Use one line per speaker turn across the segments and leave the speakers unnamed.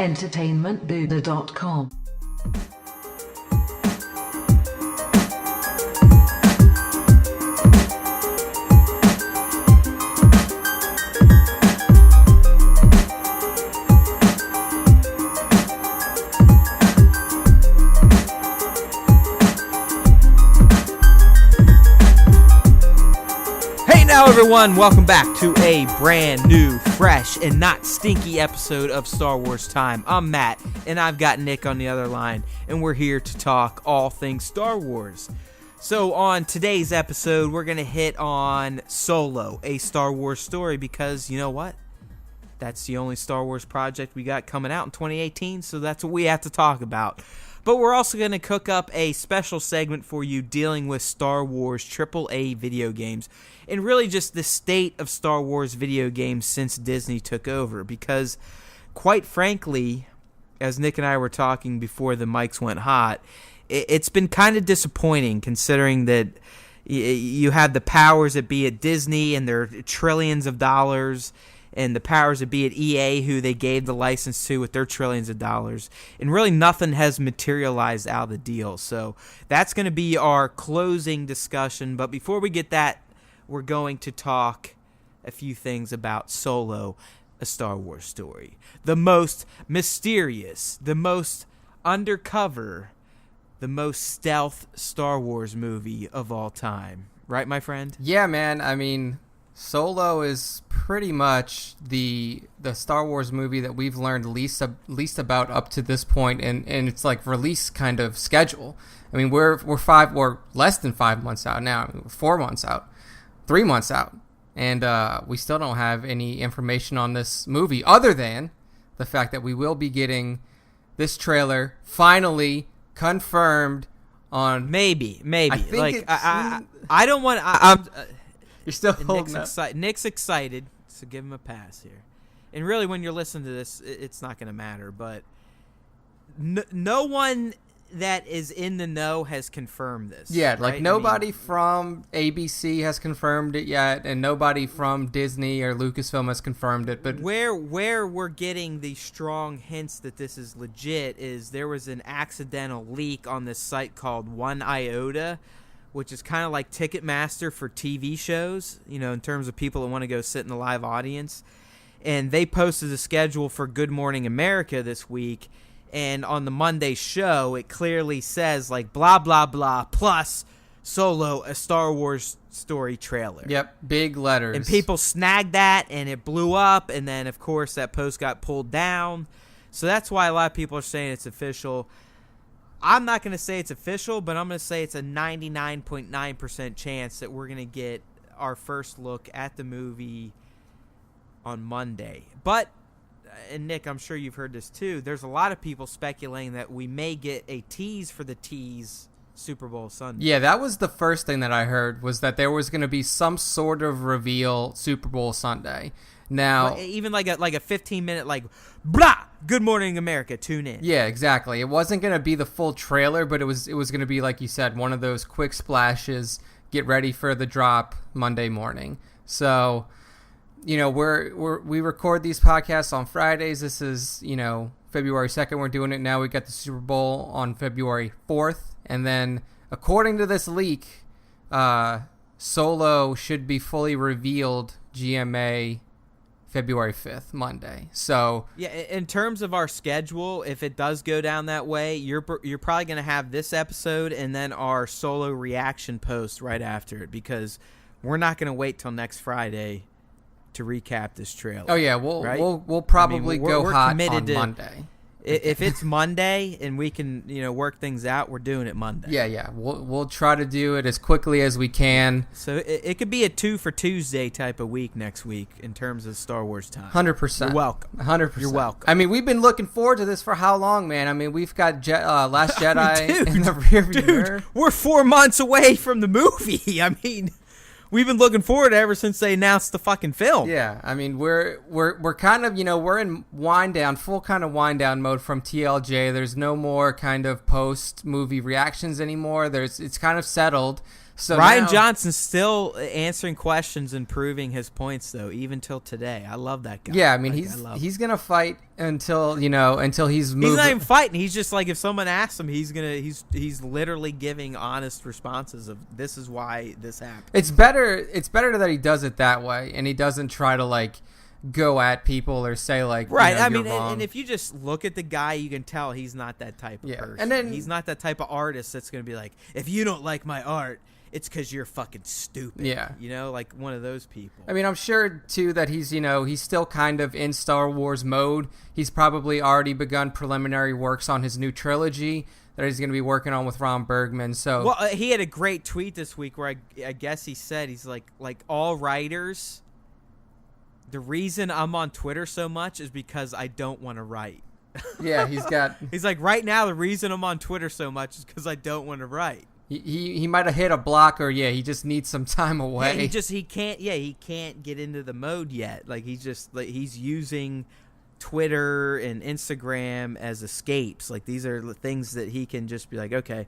entertainmentbuddha.com.
Now everyone, welcome back to a brand new, fresh, and not stinky episode of Star Wars Time. I'm Matt, and I've got Nick on the other line, and we're here to talk all things Star Wars. So on today's episode, we're going to hit on Solo, a Star Wars story, because you know what? That's the only Star Wars project we got coming out in 2018, so that's what we have to talk about. But we're also going to cook up a special segment for you dealing with Star Wars AAA video games and really just the state of Star Wars video games since Disney took over. Because, quite frankly, as Nick and I were talking before the mics went hot, it's been kind of disappointing considering that you had the powers that be at Disney and their trillions of dollars, and the powers that be at EA, who they gave the license to with their trillions of dollars. And really nothing has materialized out of the deal. So that's going to be our closing discussion. But before we get that, we're going to talk a few things about Solo, a Star Wars story. The most mysterious, the most undercover, the most stealth Star Wars movie of all time. Right, my friend?
Yeah, man. I mean, Solo is pretty much the Star Wars movie that we've learned least about up to this point, and it's like release kind of schedule. I mean, we're less than 5 months out now. I mean, we're 4 months out, 3 months out, and we still don't have any information on this movie other than the fact that we will be getting this trailer finally confirmed on
maybe.
I think
like I don't want. I'm.
You're still holding up.
Nick's excited, so give him a pass here. And really, when you're listening to this, it's not going to matter. But no one that is in the know has confirmed this.
Yeah, like
right?
nobody from ABC has confirmed it yet, and nobody from Disney or Lucasfilm has confirmed it. But
where we're getting the strong hints that this is legit is there was an accidental leak on this site called One Iota, which is kind of like Ticketmaster for TV shows, you know, in terms of people that want to go sit in the live audience. And they posted a schedule for Good Morning America this week, and on the Monday show, it clearly says, like, blah, blah, blah, plus Solo, a Star Wars story trailer.
Yep, big letters.
And people snagged that, and it blew up, and then, of course, that post got pulled down. So that's why a lot of people are saying it's official. I'm not going to say it's official, but I'm going to say it's a 99.9% chance that we're going to get our first look at the movie on Monday. But, and Nick, I'm sure you've heard this too, there's a lot of people speculating that we may get a tease for the tease Super Bowl Sunday.
Yeah, that was the first thing that I heard, was that there was going to be some sort of reveal Super Bowl Sunday. Now,
even like a 15-minute, like, blah, Good Morning America, tune in.
Yeah, exactly. It wasn't going to be the full trailer, but it was going to be, like you said, one of those quick splashes, get ready for the drop Monday morning. So, you know, we record these podcasts on Fridays. This is, you know, February 2nd. We're doing it now. We got the Super Bowl on February 4th. And then, according to this leak, Solo should be fully revealed GMA February 5th, Monday. So
yeah, in terms of our schedule, if it does go down that way, you're probably going to have this episode and then our Solo reaction post right after it, because we're not going to wait till next Friday to recap this trailer.
Oh yeah, we'll probably go hot on Monday.
If it's Monday and we can, you know, work things out, we're doing it Monday.
Yeah. We'll try to do it as quickly as we can.
So it could be a 2 for Tuesday type of week next week in terms of Star Wars time.
100%.
You're welcome.
100%.
You're welcome.
I mean, we've been looking forward to this for how long, man? I mean, we've got Last Jedi in the rearview mirror.
We're 4 months away from the movie. I mean, we've been looking forward to it ever since they announced the fucking film.
Yeah, I mean, we're kind of, you know, we're in full kind of wind down mode from TLJ. There's no more kind of post movie reactions anymore. It's kind of settled. So
Ryan
now,
Johnson's still answering questions and proving his points, though, even till today. I love that guy.
Yeah, I mean,
Like,
he's gonna fight until he's moved.
He's not even fighting. He's just like, if someone asks him, he's literally giving honest responses of this is why this happened.
It's better that he does it that way, and he doesn't try to like go at people or say like,
right. I
you're
mean,
wrong.
and if you just look at the guy, you can tell he's not that type of person.
And then
he's not that type of artist that's going to be like, if you don't like my art, it's because you're fucking stupid.
Yeah.
Like one of those people.
I mean, I'm sure too that he's still kind of in Star Wars mode. He's probably already begun preliminary works on his new trilogy that he's going to be working on with Ron Bergman. So,
well, he had a great tweet this week where I guess he said he's like all writers. The reason I'm on Twitter so much is because I don't want to write.
Yeah,
he's like, right now the reason I'm on Twitter so much is because I don't want to write.
He might have hit a block, or he just needs some time away.
Yeah, he can't get into the mode yet. Like he's using Twitter and Instagram as escapes. Like these are the things that he can just be like, okay,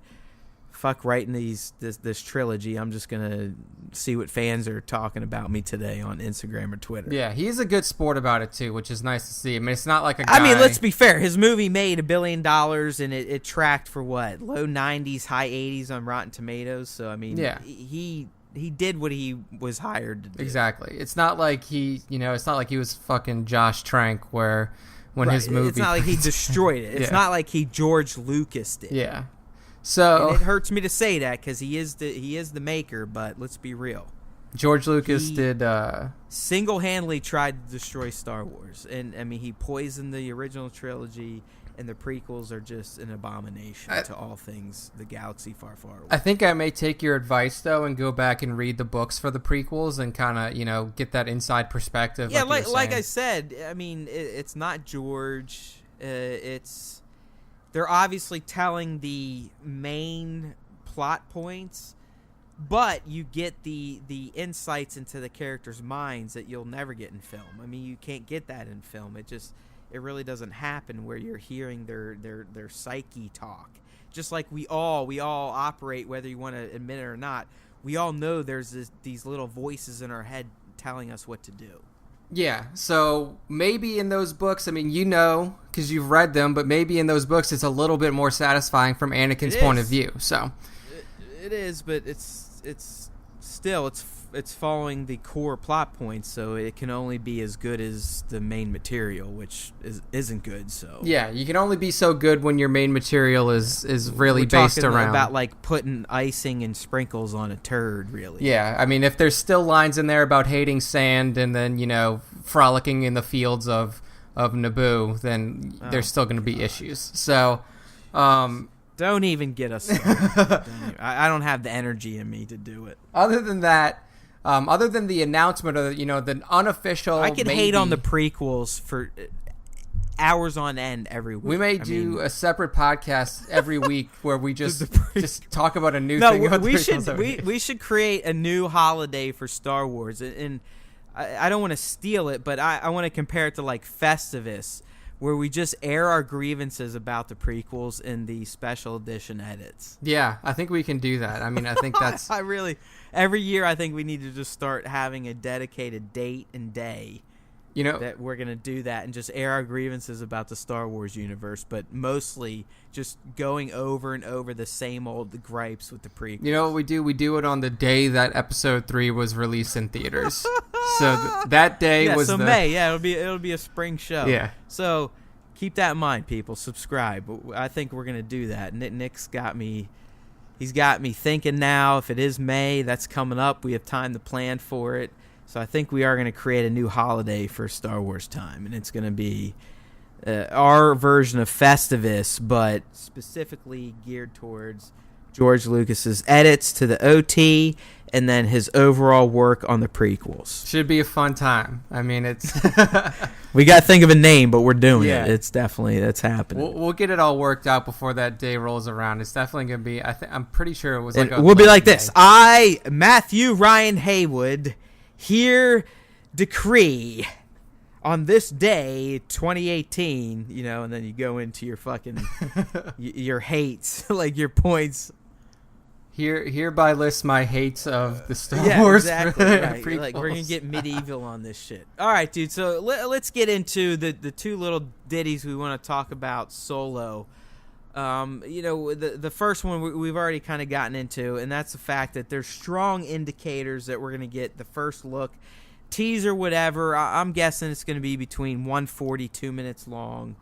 fuck writing this trilogy. I'm just gonna see what fans are talking about me today on Instagram or Twitter.
Yeah, he's a good sport about it too, which is nice to see. I mean, it's not like a guy...
I mean, let's be fair. His movie made $1 billion, and it tracked for what, low 90s, high 80s on Rotten Tomatoes. So I mean,
yeah,
he did what he was hired to do.
Exactly. It's not like it's not like he was fucking Josh Trank when his movie...
It's not like he destroyed it. It's not like he George Lucas did.
Yeah. So
and it hurts me to say that because he is the maker, but let's be real.
George Lucas did
single-handedly tried to destroy Star Wars, and I mean he poisoned the original trilogy, and the prequels are just an abomination to all things the galaxy far, far away.
I think I may take your advice though and go back and read the books for the prequels and kind of get that inside perspective.
Yeah, like I said, I mean it's not George. They're obviously telling the main plot points, but you get the insights into the characters' minds that you'll never get in film. I mean, you can't get that in film. It really doesn't happen where you're hearing their psyche talk. Just like we all operate, whether you want to admit it or not. We all know there's these little voices in our head telling us what to do.
Yeah, so maybe in those books, I mean, because you've read them, but maybe in those books it's a little bit more satisfying from Anakin's point of view. So
it is, but it's still following the core plot points, so it can only be as good as the main material, which isn't good. So
yeah, you can only be so good when your main material is really
We're
based
talking
around
about like putting icing and sprinkles on a turd, really.
Yeah, I mean, if there's still lines in there about hating sand and then frolicking in the fields of Naboo, then there's still going to be issues. So
don't even get us started. I don't have the energy in me to do it.
Other than that, other than the announcement of the unofficial,
I could hate on the prequels for hours on end every week.
We may do a separate podcast every week where we just talk about a new thing.
No, we should create a new holiday for Star Wars, and I don't want to steal it, but I want to compare it to like Festivus, where we just air our grievances about the prequels in the special edition edits.
Yeah, I think we can do that. I mean, I think that's...
Every year I think we need to just start having a dedicated date and day that we're going to do that and just air our grievances about the Star Wars universe, but mostly just going over and over the same old gripes with the prequels.
You know what we do? We do it on the day that Episode 3 was released in theaters. So that day was
May. Yeah, it'll be a spring show.
Yeah.
So keep that in mind, people. Subscribe. I think we're going to do that. Nick's got me... He's got me thinking now. If it is May, that's coming up. We have time to plan for it. So I think we are going to create a new holiday for Star Wars time, and it's going to be our version of Festivus, but specifically geared towards George Lucas's edits to the OT and then his overall work on the prequels.
Should be a fun time. I mean, it's...
We got to think of a name, but we're doing it. It's definitely, that's happening.
We'll get it all worked out before that day rolls around. It's definitely going to be, I'm pretty sure it was like
we'll be like this. I, Matthew Ryan Haywood, here decree on this day, 2018, and then you go into your fucking, your hates, like your points.
Hereby list my hates of the Star Wars
exactly, right.
prequels.
Like, we're gonna get medieval on this shit. All right, dude. So let's get into the two little ditties we want to talk about Solo. The first one we've already kind of gotten into, and that's the fact that there's strong indicators that we're gonna get the first look, teaser, whatever. I'm guessing it's gonna be between 140, 2 minutes long.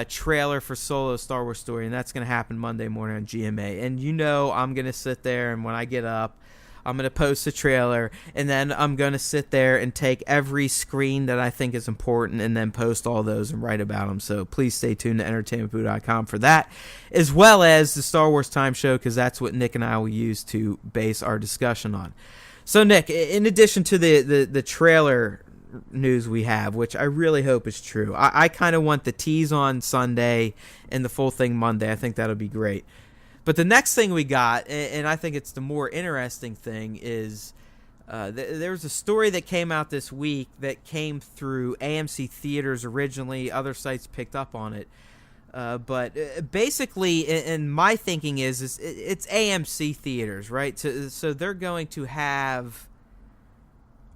Trailer for Solo Star Wars Story, and that's going to happen Monday morning on GMA. And I'm going to sit there, and when I get up, I'm going to post the trailer, and then I'm going to sit there and take every screen that I think is important and then post all those and write about them. So please stay tuned to entertainmentboo.com for that, as well as the Star Wars Time Show, because that's what Nick and I will use to base our discussion on. So, Nick, in addition to the trailer news we have, which I really hope is true. I kind of want the tease on Sunday and the full thing Monday. I think that'll be great. But the next thing we got, and I think it's the more interesting thing, is there was a story that came out this week that came through AMC Theaters originally. Other sites picked up on it. But basically, and my thinking is it's AMC Theaters, right? So they're going to have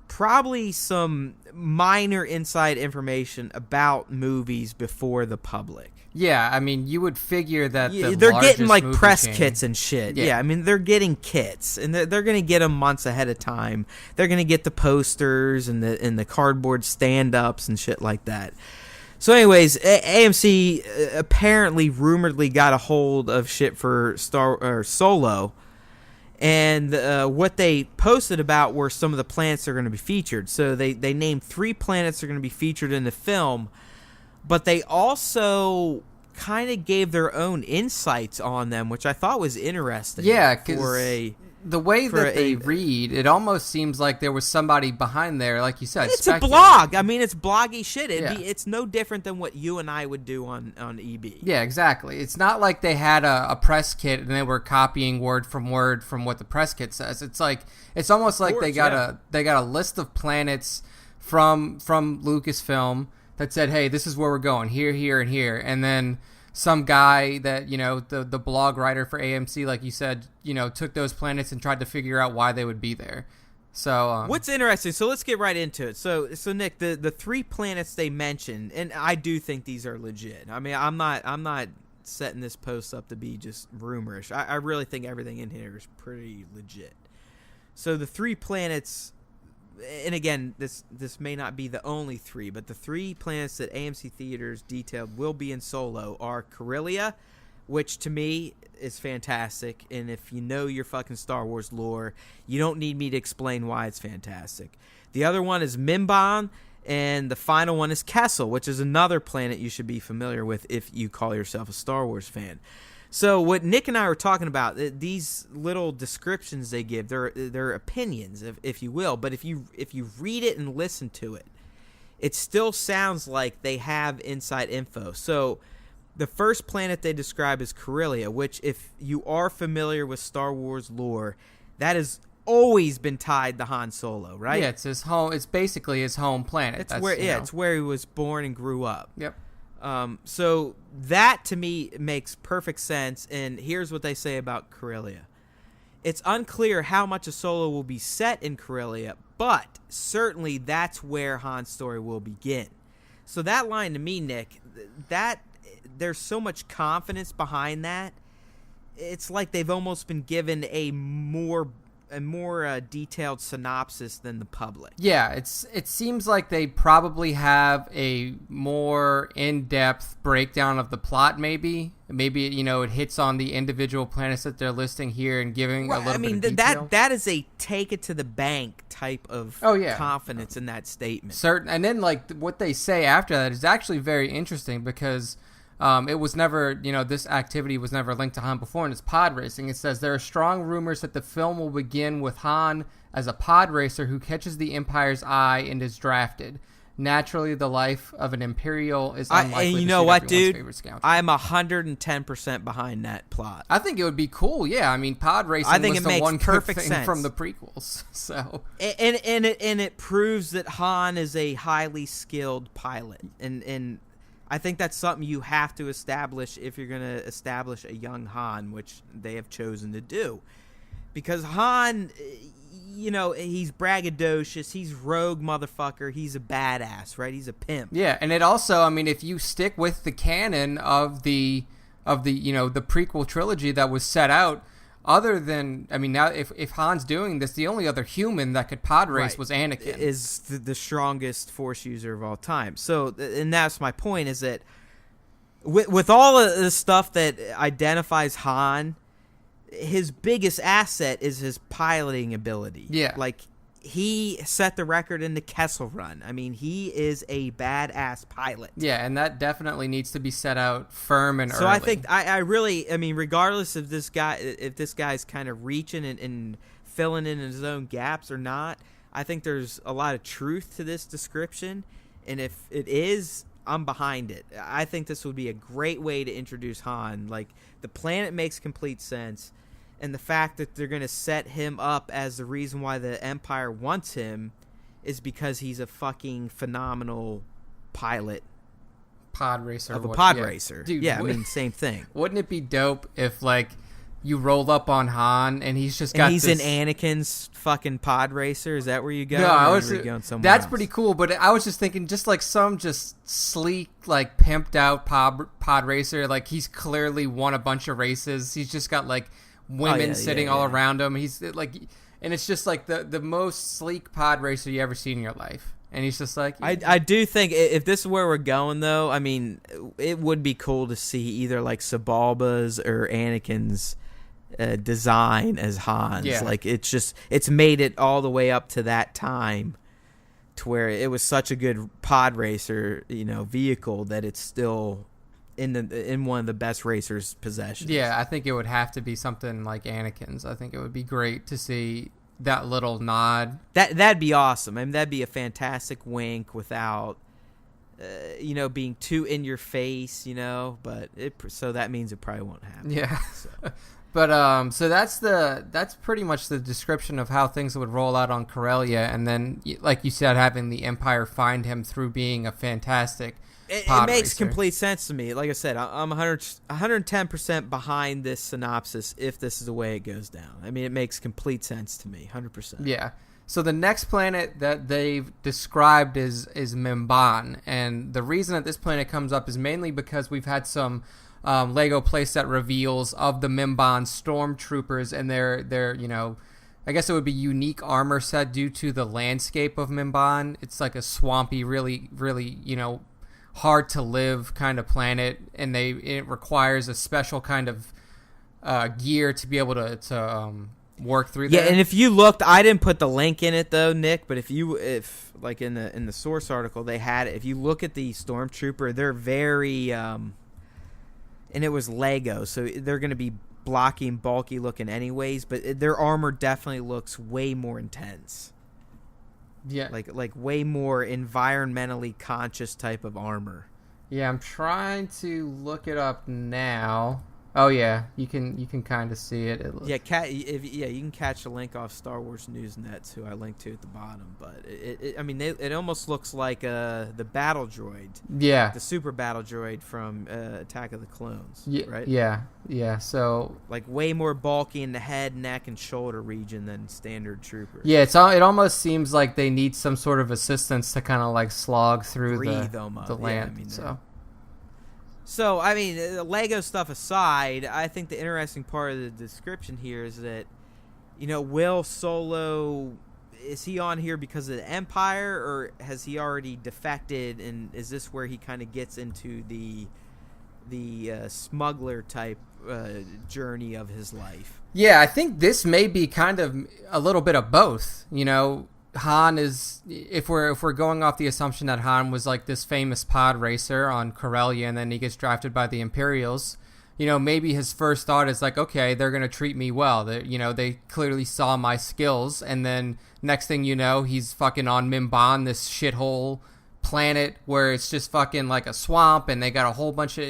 probably some minor inside information about movies before the public.
Yeah, I mean, you would figure that
they're getting like press
chain.
kits and shit. Yeah, I mean, they're getting kits, and they're going to get them months ahead of time. They're going to get the posters and the cardboard stand-ups and shit like that. So anyways, AMC apparently rumoredly got a hold of shit for Solo. And what they posted about were some of the planets that are going to be featured. So they named 3 planets that are going to be featured in the film, but they also kind of gave their own insights on them, which I thought was interesting.
Yeah, because the way that they read, it almost seems like there was somebody behind there, like you said.
It's a blog. I mean, it's bloggy shit. It's no different than what you and I would do on EB.
Yeah, exactly. It's not like they had a press kit and they were copying word from what the press kit says. It's like it's almost like they got a list of planets from Lucasfilm that said, "Hey, this is where we're going. Here, here, and here," and then some guy that, the blog writer for AMC, like you said, took those planets and tried to figure out why they would be there. So
what's interesting, so let's get right into it. So Nick, the 3 planets they mentioned, and I do think these are legit. I mean, I'm not setting this post up to be just rumorish. I really think everything in here is pretty legit. So the 3 planets, and again, this may not be the only 3, but the 3 planets that AMC Theaters detailed will be in Solo are Corellia, which to me is fantastic, and if you know your fucking Star Wars lore, you don't need me to explain why it's fantastic. The other one is Mimban, and the final one is Kessel, which is another planet you should be familiar with if you call yourself a Star Wars fan. So what Nick and I were talking about, these little descriptions they give, they're opinions, if you will. But if you read it and listen to it, it still sounds like they have inside info. So the first planet they describe is Corellia, which, if you are familiar with Star Wars lore, that has always been tied to Han Solo, right?
Yeah, it's his home. It's basically his home planet.
It's where he was born and grew up.
Yep.
So that to me makes perfect sense, and here's what they say about Corellia. It's unclear how much of Solo will be set in Corellia, but certainly that's where Han's story will begin. So that line to me, Nick, that there's so much confidence behind that. It's like they've almost been given a more detailed synopsis than the public.
Yeah, it seems like they probably have a more in-depth breakdown of the plot. Maybe it hits on the individual planets that they're listing here and giving a little bit of detail.
that is a take it to the bank type of confidence in that statement.
Certain, and then like what they say after that is actually very interesting because it was never, this activity was never linked to Han before, and it's pod racing. It says there are strong rumors that the film will begin with Han as a pod racer who catches the Empire's eye and is drafted. Naturally, the life of an Imperial is unlikely
and you
to
know
suit
what,
everyone's
dude?
favorite scoundrel.
I'm 110% behind that plot.
I think it would be cool. Yeah, I mean, pod racing was the one perfect thing from the prequels. So and
it proves that Han is a highly skilled pilot, and I think that's something you have to establish if you're going to establish a young Han, which they have chosen to do. Because Han, he's braggadocious, he's rogue motherfucker, he's a badass, right? He's a pimp.
Yeah, and it also, I mean, if you stick with the canon of the the prequel trilogy that was set out, other than, I mean, now if Han's doing this, the only other human that could pod race was Anakin.
Is the strongest Force user of all time. So, and that's my point, is that with all of the stuff that identifies Han, his biggest asset is his piloting ability.
Yeah.
Like, he set the record in the Kessel Run. I mean, he is a badass pilot.
Yeah, and that definitely needs to be set out firm and early.
So I think I really, regardless of this guy, if this guy's kind of reaching and filling in his own gaps or not, I think there's a lot of truth to this description. And if it is, I'm behind it. I think this would be a great way to introduce Han. Like, the planet makes complete sense. And the fact that they're going to set him up as the reason why the Empire wants him is because he's a fucking phenomenal pilot.
Pod racer.
Of a pod racer.
Dude,
yeah, same thing.
Wouldn't it be dope if, like, you rolled up on Han and he's just got
and he's in Anakin's fucking pod racer? Is that where you go?
No, I was
going somewhere
that's
else?
pretty cool, but I was just thinking just like some just sleek, like pimped out pod racer. Like, he's clearly won a bunch of races. He's just got, like, women sitting all around him. He's like, and it's just like the most sleek pod racer you ever seen in your life. And he's just like,
I do think if this is where we're going, though, I mean, it would be cool to see either like Sebulba's or Anakin's design as Han's.
Yeah.
Like, it's made it all the way up to that time to where it was such a good pod racer, vehicle, that it's still in one of the best racers' possessions.
Yeah, I think it would have to be something like Anakin's. I think it would be great to see that little nod.
That'd be awesome. I mean, that'd be a fantastic wink without, being too in your face. But so that means it probably won't happen.
Yeah.
So.
But so that's pretty much the description of how things would roll out on Corellia, and then, like you said, having the Empire find him through being a fantastic.
It makes complete sense to me. Like I said, I'm 110% behind this synopsis if this is the way it goes down. I mean, it makes complete sense to me, 100%.
Yeah. So the next planet that they've described is Mimban, and the reason that this planet comes up is mainly because we've had some Lego playset reveals of the Mimban stormtroopers and their I guess it would be unique armor set due to the landscape of Mimban. It's like a swampy, really, really, hard to live kind of planet, and it requires a special kind of gear to be able to work through there.
Yeah, and if you looked, I didn't put the link in it though, Nick, but if like in the source article they had it, if you look at the stormtrooper, they're very and it was Lego, so they're going to be blocky and bulky looking anyways, but their armor definitely looks way more intense.
Yeah,
like way more environmentally conscious type of armor.
Yeah, I'm trying to look it up now. Oh yeah, you can kind of see it.
You can catch the link off Star Wars Newsnet, who I linked to at the bottom. But it almost looks like the battle droid.
Yeah,
the super battle droid from Attack of the Clones. Right.
Yeah. So
like way more bulky in the head, neck, and shoulder region than standard troopers.
Yeah, it almost seems like they need some sort of assistance to kind of like slog through the land. So, I mean, Lego stuff aside, I think the interesting part of the description here is that, will Solo, is he on here because of the Empire, or has he already defected, and is this where he kind of gets into the smuggler type journey of his life? Yeah, I think this may be kind of a little bit of both, Han is, if we're going off the assumption that Han was like this famous pod racer on Corellia and then he gets drafted by the Imperials, maybe his first thought is like, okay, they're going to treat me well. They clearly saw my skills, and then next thing you know, he's fucking on Mimban, this shithole planet where it's just fucking like a swamp, and they got a whole bunch of,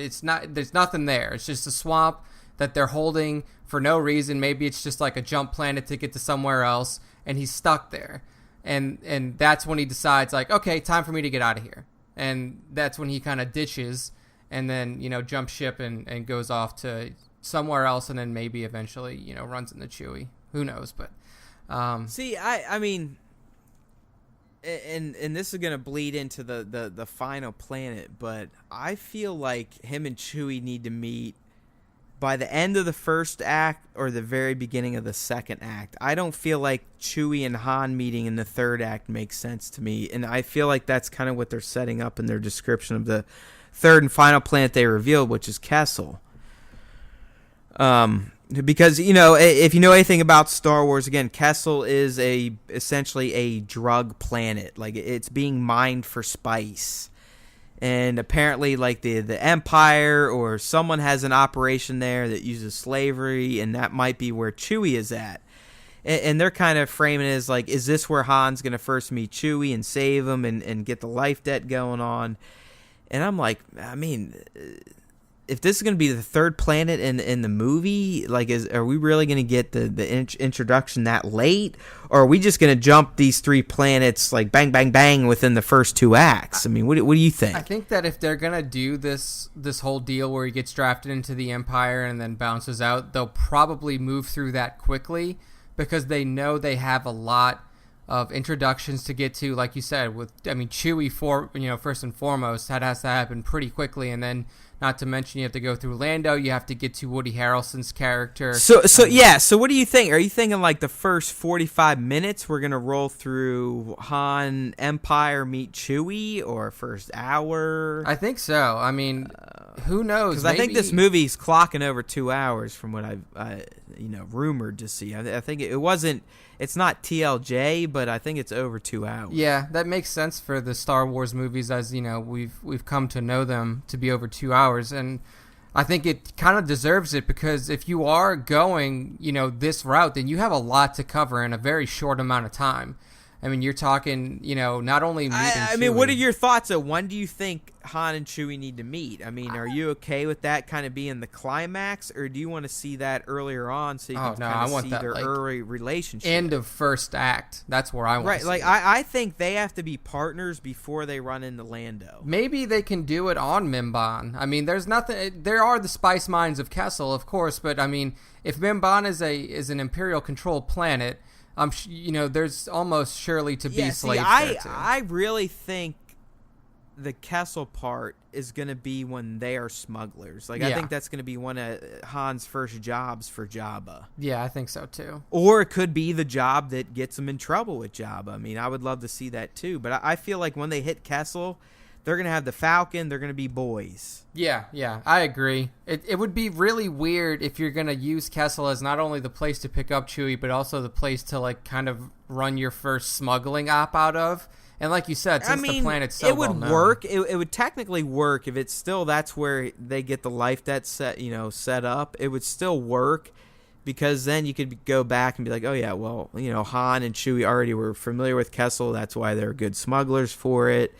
there's nothing there. It's just a swamp that they're holding for no reason. Maybe it's just like a jump planet to get to somewhere else, and he's stuck there. And that's when he decides, like, okay, time for me to get out of here. and that's when he kind of ditches and then, jumps ship and goes off to somewhere else, and then maybe eventually, runs into Chewie. Who knows? But
see, I mean, and this is gonna bleed into the final planet, but I feel like him and Chewie need to meet by the end of the first act or the very beginning of the second act. I don't feel like Chewie and Han meeting in the third act makes sense to me, and I feel like that's kind of what they're setting up in their description of the third and final planet they revealed, which is Kessel. Because, if you know anything about Star Wars, again, Kessel is essentially a drug planet. Like, it's being mined for spice. And apparently, like, the Empire or someone has an operation there that uses slavery, and that might be where Chewie is at. And they're kind of framing it as, like, is this where Han's going to first meet Chewie and save him and get the life debt going on? And I'm like, I mean, if this is going to be the third planet in the movie, like, are we really going to get the introduction that late? Or are we just going to jump these three planets, like, bang, bang, bang within the first two acts? I mean, what do you think?
I think that if they're going to do this whole deal where he gets drafted into the Empire and then bounces out, they'll probably move through that quickly because they know they have a lot of introductions to get to, like you said, Chewie first and foremost, that has to happen pretty quickly, and then not to mention you have to go through Lando, you have to get to Woody Harrelson's character.
So what do you think? Are you thinking like the first 45 minutes we're going to roll through Han Empire meet Chewie, or first hour?
I think so. I mean, who knows?
Because I think this movie's clocking over 2 hours from what I've rumored to see. I think it's not TLJ, but I think it's over 2 hours.
Yeah, that makes sense for the Star Wars movies, as we've come to know them to be over 2 hours, and I think it kind of deserves it because if you are going, this route, then you have a lot to cover in a very short amount of time. I mean, you're talking, not only meeting
I mean, what are your thoughts on when do you think Han and Chewie need to meet? I mean, are you okay with that kind of being the climax, or do you want to see that earlier on so you can kind of see their early relationship?
End of first act. That's where I want to see.
Right, like I think they have to be partners before they run into Lando.
Maybe they can do it on Mimban. I mean, there's nothing. There are the spice mines of Kessel, of course, but I mean, if Mimban is an Imperial controlled planet, there's almost surely to be slaves there too.
I really think the Kessel part is going to be when they are smugglers. Like, I think that's going to be one of Han's first jobs for Jabba.
Yeah, I think so too.
Or it could be the job that gets him in trouble with Jabba. I mean, I would love to see that too. But I feel like when they hit Kessel, they're going to have the Falcon. They're going to be boys.
Yeah, I agree. It would be really weird if you're going to use Kessel as not only the place to pick up Chewie, but also the place to, like, kind of run your first smuggling op out of. And like you said, since the planet's so well known,
work. It would technically work if it's still that's where they get the life debt set up. It would still work because then you could go back and be like, oh yeah, well, Han and Chewie already were familiar with Kessel. That's why they're good smugglers for it.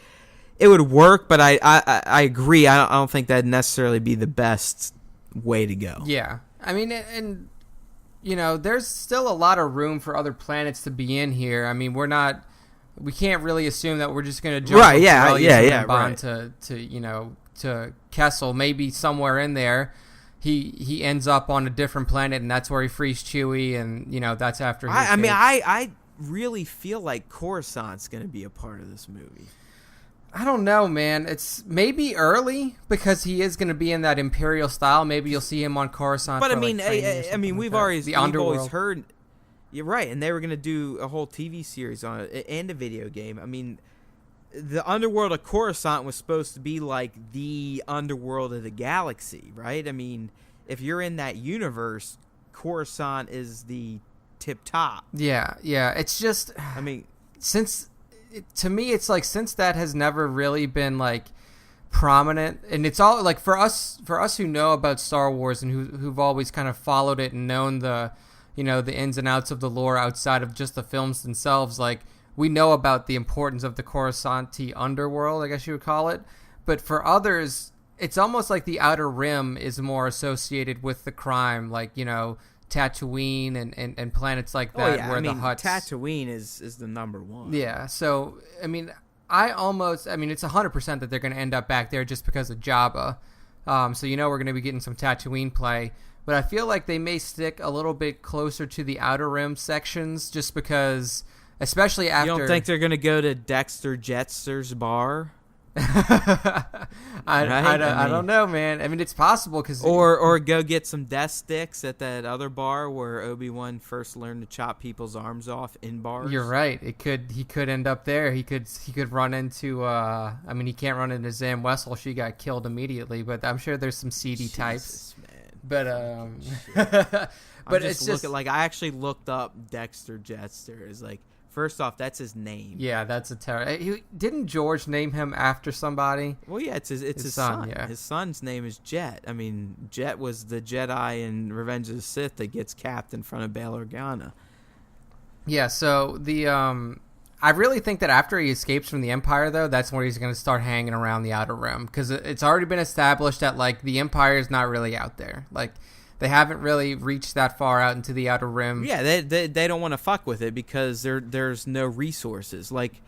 It would work, but I agree. I don't think that'd necessarily be the best way to go.
Yeah, I mean, and there's still a lot of room for other planets to be in here. I mean, we can't really assume that we're just going to jump to Kessel. Maybe somewhere in there, he ends up on a different planet, and that's where he frees Chewie, and that's after.
I really feel like Coruscant's going to be a part of this movie.
I don't know, man. It's maybe early because he is going to be in that Imperial style. Maybe you'll see him on Coruscant.
But we've always
underworld.
heard. You're right, and they were going to do a whole TV series on it and a video game. I mean, the underworld of Coruscant was supposed to be like the underworld of the galaxy, right? I mean, if you're in that universe, Coruscant is the tip top.
Yeah. It's just,
I mean,
to me, it's like since that has never really been like prominent, and it's all like for us who know about Star Wars and who've always kind of followed it and known the the ins and outs of the lore outside of just the films themselves, like we know about the importance of the Coruscanti underworld, I guess you would call it. But for others, it's almost like the Outer Rim is more associated with the crime, like Tatooine and planets like that, the Hutts.
Tatooine is the number one.
Yeah, so I mean, I mean, it's 100% that they're going to end up back there just because of Jabba. So we're going to be getting some Tatooine play. But I feel like they may stick a little bit closer to the Outer Rim sections just because, especially after...
You don't think they're going to go to Dexter Jettster's bar?
I don't know, man. I mean, it's possible because...
Or go get some death sticks at that other bar where Obi-Wan first learned to chop people's arms off in bars.
You're right. He could end up there. He could run into... I mean, he can't run into Zam Wessel. She got killed immediately, but I'm sure there's some seedy types.
Man.
But
but it's just like I actually looked up Dexter Jettster. Is like, first off, that's his name.
Yeah, that's a terror. Didn't George name him after somebody?
Well, yeah, it's his son. Yeah. His son's name is Jet. I mean, Jet was the Jedi in Revenge of the Sith that gets capped in front of Bail Organa.
Yeah, so I really think that after he escapes from the Empire, though, that's where he's going to start hanging around the Outer Rim. Because it's already been established that, like, the Empire is not really out there. Like, they haven't really reached that far out into the Outer Rim.
Yeah, they don't want to fuck with it because there's no resources. Like,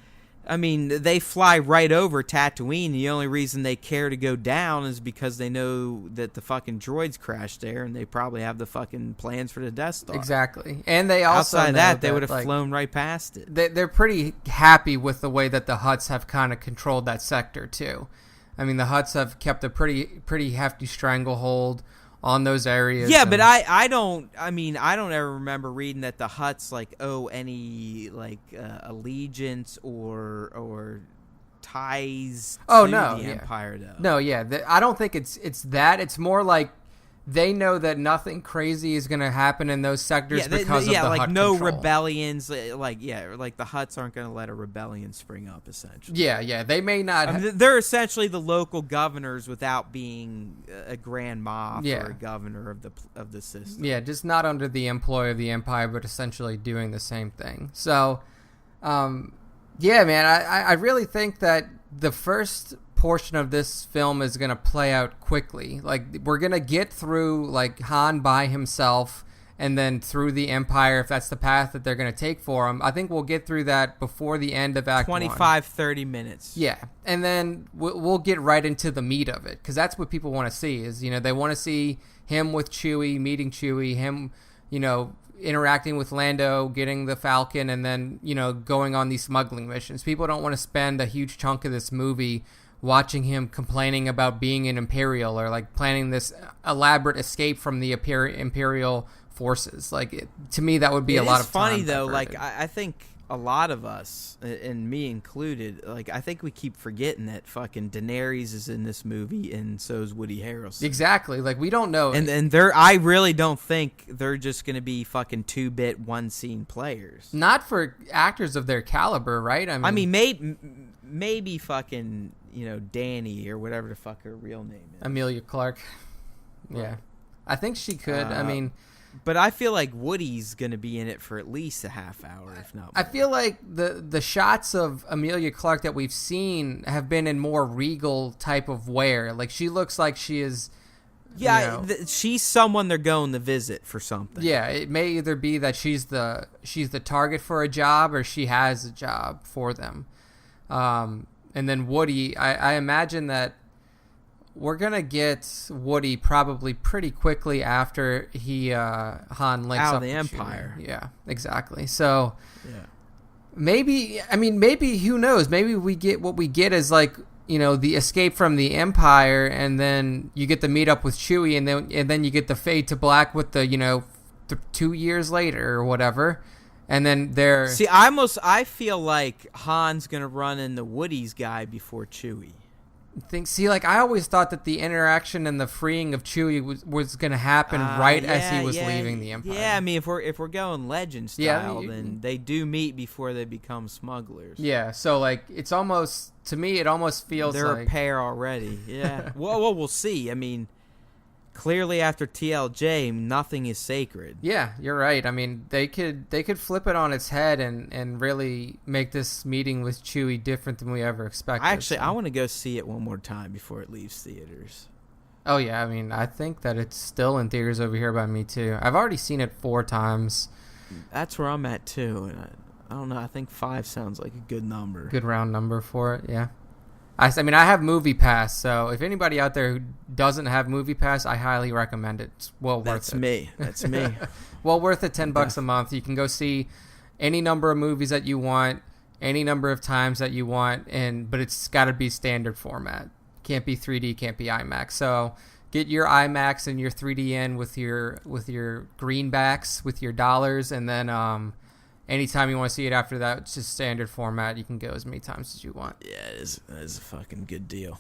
I mean, they fly right over Tatooine. The only reason they care to go down is because they know that the fucking droids crashed there, and they probably have the fucking plans for the Death Star.
Exactly. And they also
outside
know
that, they would have flown right past it.
They're pretty happy with the way that the Hutts have kind of controlled that sector, too. I mean, the Hutts have kept a pretty hefty stranglehold on those areas.
Yeah, but I don't ever remember reading that the Hutts like owe any like allegiance or ties to the Empire though.
No, yeah. I don't think it's that. It's more like they know that nothing crazy is going to happen in those sectors because of the
like
Hutt
no
control.
Rebellions, like the Hutts aren't going to let a rebellion spring up. Essentially,
yeah, they may not.
I mean, they're essentially the local governors without being a Grand Moff or a governor of the system.
Yeah, just not under the employ of the Empire, but essentially doing the same thing. So, yeah, man, I really think that the first portion of this film is going to play out quickly. Like, we're going to get through like Han by himself and then through the Empire, if that's the path that they're going to take for him. I think we'll get through that before the end of Act
25, 30 minutes.
Yeah, and then we'll get right into the meat of it, because that's what people want to see is, they want to see him with Chewie, meeting Chewie, him, interacting with Lando, getting the Falcon, and then, going on these smuggling missions. People don't want to spend a huge chunk of this movie watching him complaining about being an Imperial or like planning this elaborate escape from the Imperial forces. Like, to me, that would be a lot of time.
It's funny though. Like, I think a lot of us, and me included, like, I think we keep forgetting that fucking Daenerys is in this movie, and so is Woody Harrelson.
Exactly. Like, we don't know.
And I really don't think they're just going to be fucking 2-bit one scene players.
Not for actors of their caliber, right?
I mean, maybe fucking, Danny or whatever the fuck her real name is.
Amelia Clark.
Right.
Yeah. I think she could. I mean,
but I feel like Woody's going to be in it for at least a half hour, if not more.
I feel like the shots of Amelia Clark that we've seen have been in more regal type of wear. Like, she looks like she is...
Yeah, she's someone they're going to visit for something.
Yeah, it may either be that she's the target for a job or she has a job for them. And then Woody, I imagine that we're going to get Woody probably pretty quickly after Han links
out
up
of the
with
Empire.
Chewie. Yeah, exactly. So
yeah.
maybe, who knows? Maybe we get what we get is like, the escape from the Empire, and then you get the meet up with Chewie, and then you get the fade to black with the 2 years later or whatever. And then they're...
See, I feel like Han's going to run into Woody's guy before Chewie.
I always thought that the interaction and the freeing of Chewie was going to happen as he was leaving the Empire.
Yeah, I mean, if we're going Legend style, then they do meet before they become smugglers.
Yeah, so, like, it's almost... To me, it almost feels
they're
like...
a pair already, yeah. well, we'll see. I mean... Clearly, after TLJ, nothing is sacred.
Yeah, you're right. I mean, they could flip it on its head and really make this meeting with Chewie different than we ever expected.
Actually, I want to go see it one more time before it leaves theaters.
Oh, yeah. I mean, I think that it's still in theaters over here by me, too. I've already seen it 4 times.
That's where I'm at, too. And I don't know. I think 5 sounds like a good number.
Good round number for it, yeah. I mean, I have Movie Pass, so if anybody out there who doesn't have Movie Pass, I highly recommend it. It's well worth it.
That's me.
Well worth it, $10 a month. You can go see any number of movies that you want, any number of times that you want, but it's got to be standard format. Can't be 3D, can't be IMAX. So get your IMAX and your 3D in with your greenbacks, with your dollars, and then anytime you want to see it after that, it's just standard format. You can go as many times as you want.
Yeah, that is a fucking good deal.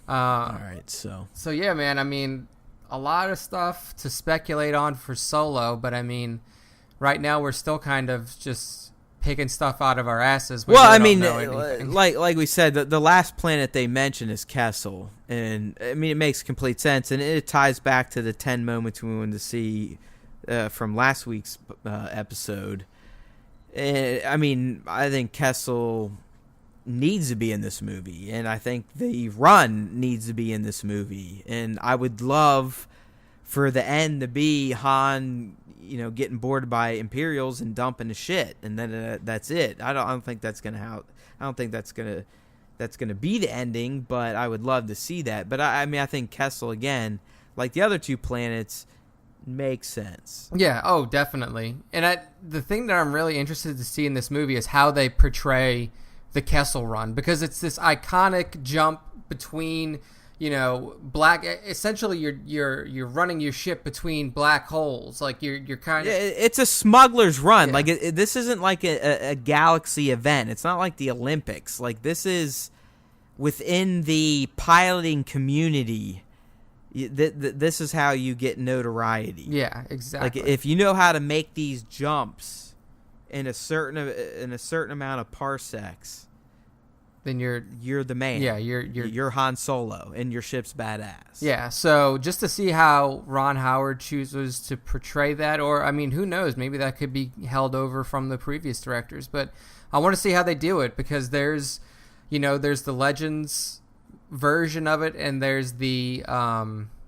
All
right, so
yeah, man. I mean, a lot of stuff to speculate on for Solo, but I mean, right now we're still kind of just picking stuff out of our asses.
Well, I mean, like we said, the last planet they mentioned is Kessel, and I mean it makes complete sense, and it ties back to the 10 moments we wanted to see from last week's episode. I mean, I think Kessel needs to be in this movie, and I think the run needs to be in this movie, and I would love for the end to be Han, getting boarded by Imperials and dumping the shit, and then that's it. I don't think that's gonna be the ending, but I would love to see that. But I mean, I think Kessel, again, like the other 2 planets, makes sense.
Yeah, oh, definitely. And the thing that I'm really interested to see in this movie is how they portray the Kessel Run, because it's this iconic jump between, black. Essentially, you're running your ship between black holes. Like you're kind of.
It's a smuggler's run.
Yeah.
Like this isn't like a galaxy event. It's not like the Olympics. Like this is within the piloting community. This is how you get notoriety.
Yeah, exactly.
Like if you know how to make these jumps in a certain amount of parsecs,
then you're
the man.
Yeah, you're
Han Solo, and your ship's badass.
Yeah. So just to see how Ron Howard chooses to portray that, or I mean, who knows? Maybe that could be held over from the previous directors. But I want to see how they do it, because there's the Legends version of it, and there's the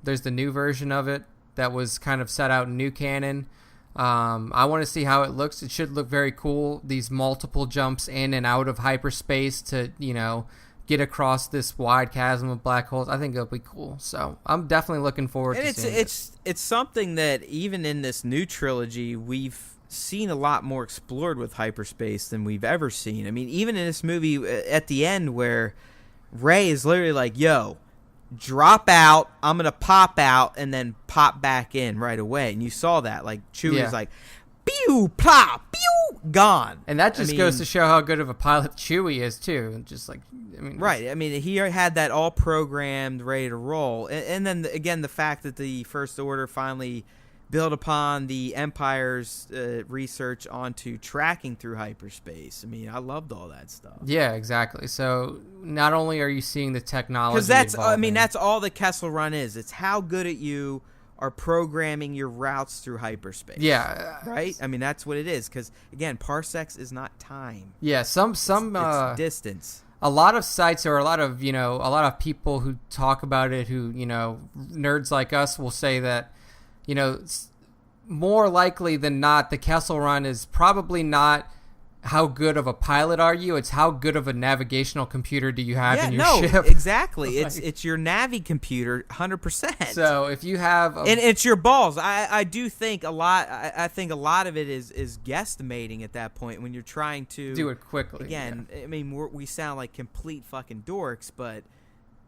new version of it that was kind of set out in new canon. I want to see how it looks. It should look very cool. These multiple jumps in and out of hyperspace to get across this wide chasm of black holes. I think it'll be cool. So I'm definitely looking forward to seeing it.
It's something that even in this new trilogy we've seen a lot more explored with hyperspace than we've ever seen. I mean, even in this movie at the end where Rey is literally like, yo, drop out, I'm going to pop out, and then pop back in right away. And you saw that. Like, Chewie's like, pew, plop, pew, gone.
And that just goes to show how good of a pilot Chewie is, too. Just like,
right. I mean, he had that all programmed, ready to roll. And then, again, the fact that the First Order finally build upon the Empire's research onto tracking through hyperspace. I mean, I loved all that stuff.
Yeah, exactly. So not only are you seeing the technology,
because that's all the Kessel Run is. It's how good at you are programming your routes through hyperspace.
Yeah,
right. I mean, that's what it is. Because again, parsecs is not time.
Yeah, it's
distance.
A lot of sites, or a lot of people who talk about it, who nerds like us will say that. More likely than not, the Kessel Run is probably not how good of a pilot are you. It's how good of a navigational computer do you have in your ship.
Exactly. It's your Navi computer, 100%.
So if you have,
and it's your balls. I do think a lot. I think a lot of it is guesstimating at that point when you're trying to
do it quickly.
Again, yeah. I mean, we sound like complete fucking dorks, but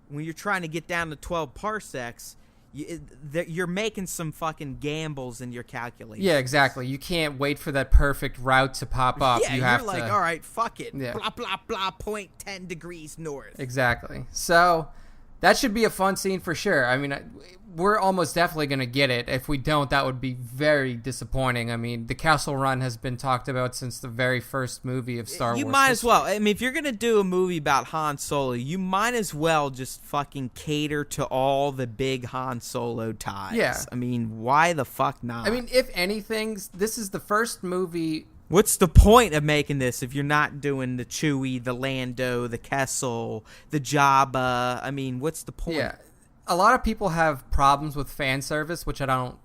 when you're trying to get down to 12 parsecs. You're making some fucking gambles in your calculations.
Yeah, exactly. You can't wait for that perfect route to pop up.
Yeah, you're like, all right, fuck it. Yeah. Blah, blah, blah, 0.10 degrees north.
Exactly. So that should be a fun scene for sure. I mean, we're almost definitely going to get it. If we don't, that would be very disappointing. I mean, the Kessel Run has been talked about since the very first movie of Star Wars.
You might as well. I mean, if you're going to do a movie about Han Solo, you might as well just fucking cater to all the big Han Solo ties.
Yeah.
I mean, why the fuck not?
I mean, if anything, this is the first movie...
What's the point of making this if you're not doing the Chewie, the Lando, the Kessel, the Jabba? I mean, what's the point?
Yeah. A lot of people have problems with fan service, which I don't,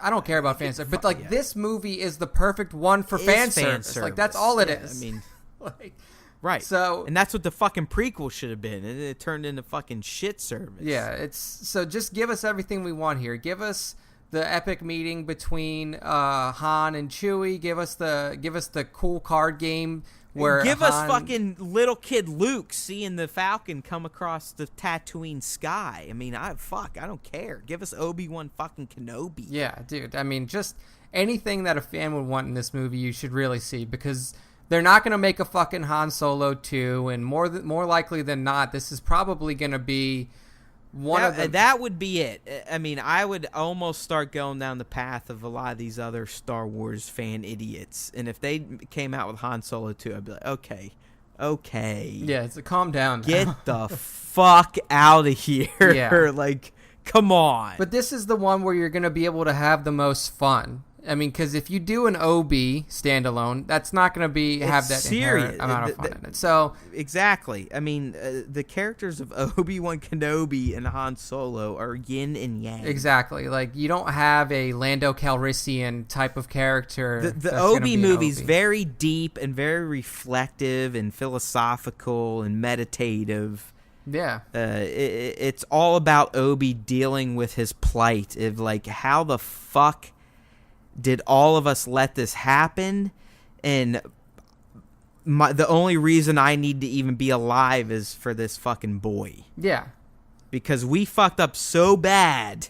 I don't care about fan service, but like this movie is the perfect one for fan service. Like that's all it is.
I mean,
like,
right.
So,
and that's what the fucking prequel should have been, and it turned into fucking shit service.
Yeah, so just give us everything we want here. Give us the epic meeting between Han and Chewie. Give us the cool card game where
give us fucking little kid Luke seeing the Falcon come across the Tatooine sky. I mean, I don't care. Give us Obi-Wan fucking Kenobi.
Yeah, dude. I mean, just anything that a fan would want in this movie, you should really see, because they're not going to make a fucking Han Solo 2, and more likely than not, this is probably going to be that
would be it. I mean, I would almost start going down the path of a lot of these other Star Wars fan idiots, and if they came out with Han Solo 2, I'd be like, okay.
Yeah, it's a calm down now.
Get the fuck out of here.
Yeah.
Like, come on.
But this is the one where you're going to be able to have the most fun. I mean, because if you do an OB standalone, that's not going to have that inherent amount of fun in it. So
exactly. I mean, the characters of Obi-Wan Kenobi and Han Solo are yin and yang.
Exactly. Like, you don't have a Lando Calrissian type of character.
The Obi movie's very deep and very reflective and philosophical and meditative.
Yeah.
It's all about Obi dealing with his plight of, like, how the fuck did all of us let this happen? And the only reason I need to even be alive is for this fucking boy.
Yeah.
Because we fucked up so bad,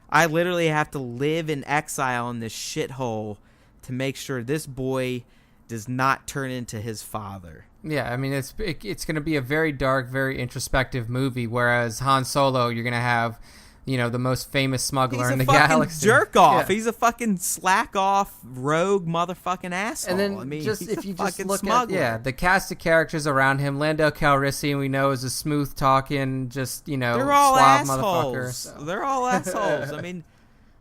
I literally have to live in exile in this shithole to make sure this boy does not turn into his father.
Yeah, I mean, it's going to be a very dark, very introspective movie, whereas Han Solo, you're going to have, you know, the most famous smuggler in the galaxy.
He's a fucking jerk off.
Yeah.
He's a fucking slack off, rogue motherfucking asshole.
And then
I mean,
if you just look
smuggler.
at the cast of characters around him, Lando Calrissian, we know, is a smooth talking, just, you know,
they're all
suave
assholes.
motherfucker. So.
They're all assholes. I mean,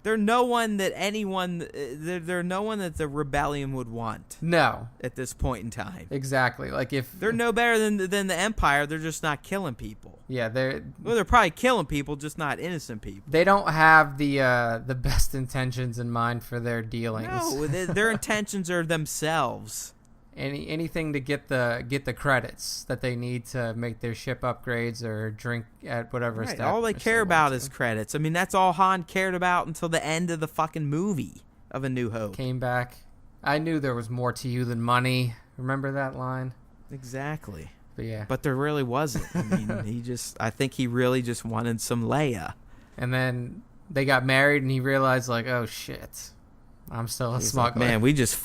they're no one that they're no one that the rebellion would want.
No,
at this point in time,
exactly. Like, if
they're no better than the Empire, they're just not killing people.
Yeah, they're
probably killing people, just not innocent people.
They don't have the best intentions in mind for their dealings.
No, their intentions are themselves.
Anything to get the credits that they need to make their ship upgrades or drink at whatever.
Right, all they care about is credits. I mean, that's all Han cared about until the end of the fucking movie of A New Hope.
Came back. I knew there was more to you than money. Remember that line?
Exactly.
But yeah.
But there really wasn't. I mean, I think he really just wanted some Leia.
And then they got married, and he realized, like, oh shit, I'm still a smuggler.
Like, man, we just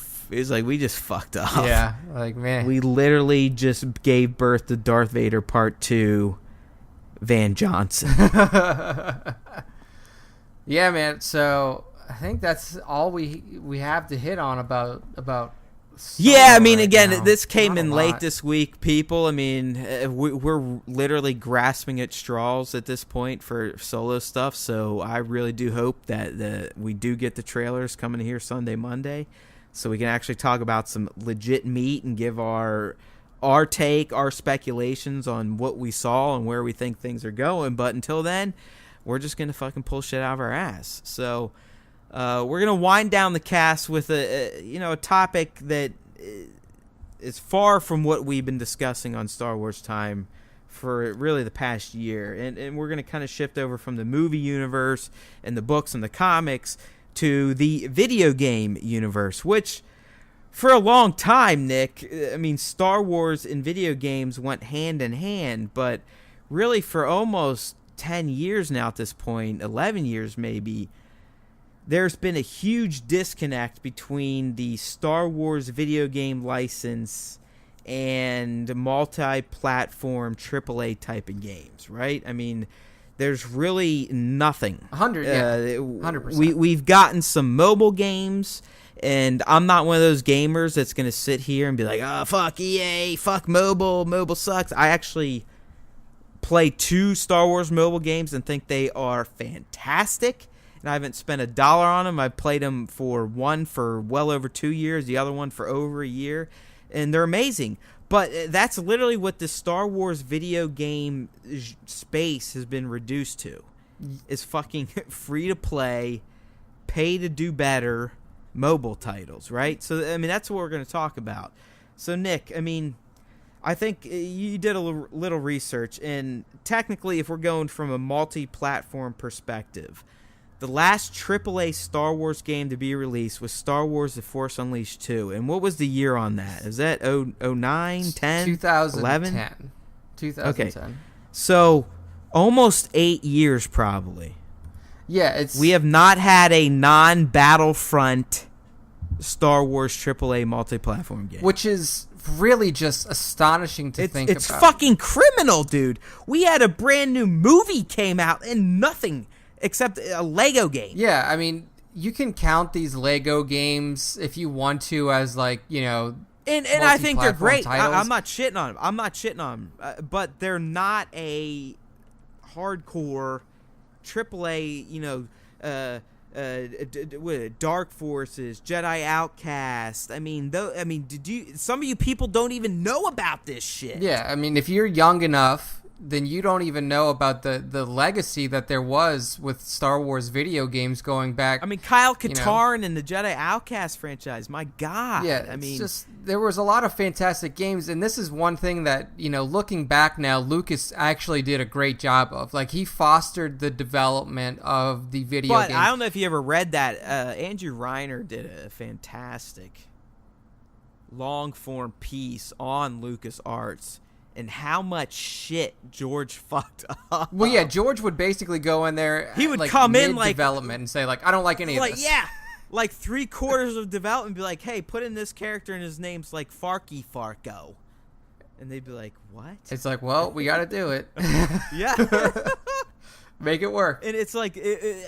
fucked up.
Yeah, like, man.
We literally just gave birth to Darth Vader Part 2, Van Johnson.
Yeah, man. So I think that's all we have to hit on about
yeah, I mean, again,
now.
This came in late this week, people. I mean, we're literally grasping at straws at this point for Solo stuff, so I really do hope that we do get the trailers coming here Sunday, Monday, so we can actually talk about some legit meat and give our take, our speculations on what we saw and where we think things are going. But until then, we're just going to fucking pull shit out of our ass. So we're going to wind down the cast with a topic that is far from what we've been discussing on Star Wars Time for really the past year. And we're going to kind of shift over from the movie universe and the books and the comics to the video game universe, which for a long time, Nick, I mean, Star Wars and video games went hand in hand, but really for almost 10 years now at this point, 11 years maybe, there's been a huge disconnect between the Star Wars video game license and multi-platform AAA type of games, right? I mean, there's really nothing.
100%.
We've gotten some mobile games, and I'm not one of those gamers that's going to sit here and be like, oh, fuck EA, fuck mobile sucks. I actually play 2 Star Wars mobile games and think they are fantastic. And I haven't spent $1 on them. I've played them one for well over 2 years, the other one for over a year, and they're amazing. But that's literally what the Star Wars video game space has been reduced to. Is fucking free to play pay to do better mobile titles, right? So, I mean, that's what we're going to talk about. So, Nick, I mean, I think you did a little research, and technically, if we're going from a multi-platform perspective, the last AAA Star Wars game to be released was Star Wars The Force Unleashed 2. And what was the year on that? Is that 09, 10,
2010.
11?
2010.
Okay. So, almost 8 years probably.
Yeah,
we have not had a non-Battlefront Star Wars AAA multi-platform game.
Which is really just astonishing to think about.
It's fucking criminal, dude. We had a brand new movie came out and nothing except a Lego game.
Yeah, I mean, you can count these Lego games if you want to as, like, you know,
and I think they're great.
I'm
not shitting on them. But they're not a hardcore AAA, you know, Dark Forces, Jedi Outcast. I mean, some of you people don't even know about this shit.
Yeah, I mean, if you're young enough, then you don't even know about the legacy that there was with Star Wars video games going back.
I mean, Kyle Katarn and the Jedi Outcast franchise. My God.
Yeah,
I mean,
just there was a lot of fantastic games, and this is one thing that, you know, looking back now, Lucas actually did a great job of. Like, he fostered the development of the video game.
But I don't know if you ever read that. Andrew Reiner did a fantastic long-form piece on LucasArts and how much shit George fucked up.
Well, yeah, George would basically go in there.
He would come in like
development and say, like, I don't like any of this.
Yeah, like 3/4 of development, be like, hey, put in this character and his name's like Farky Farko, and they'd be like, what?
It's like, well, we got to do it.
Yeah.
Make it work.
And it's like,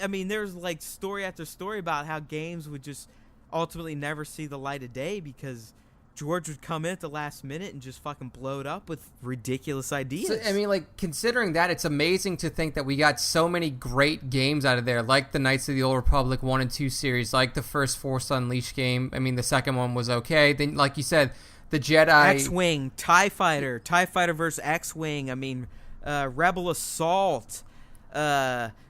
I mean, there's like story after story about how games would just ultimately never see the light of day because George would come in at the last minute and just fucking blow it up with ridiculous ideas.
So, I mean, like, considering that, it's amazing to think that we got so many great games out of there, like the Knights of the Old Republic 1 and 2 series, like the first Force Unleashed game. I mean, the second one was okay. Then, like you said, the Jedi...
X-Wing, TIE Fighter versus X-Wing, I mean, Rebel Assault,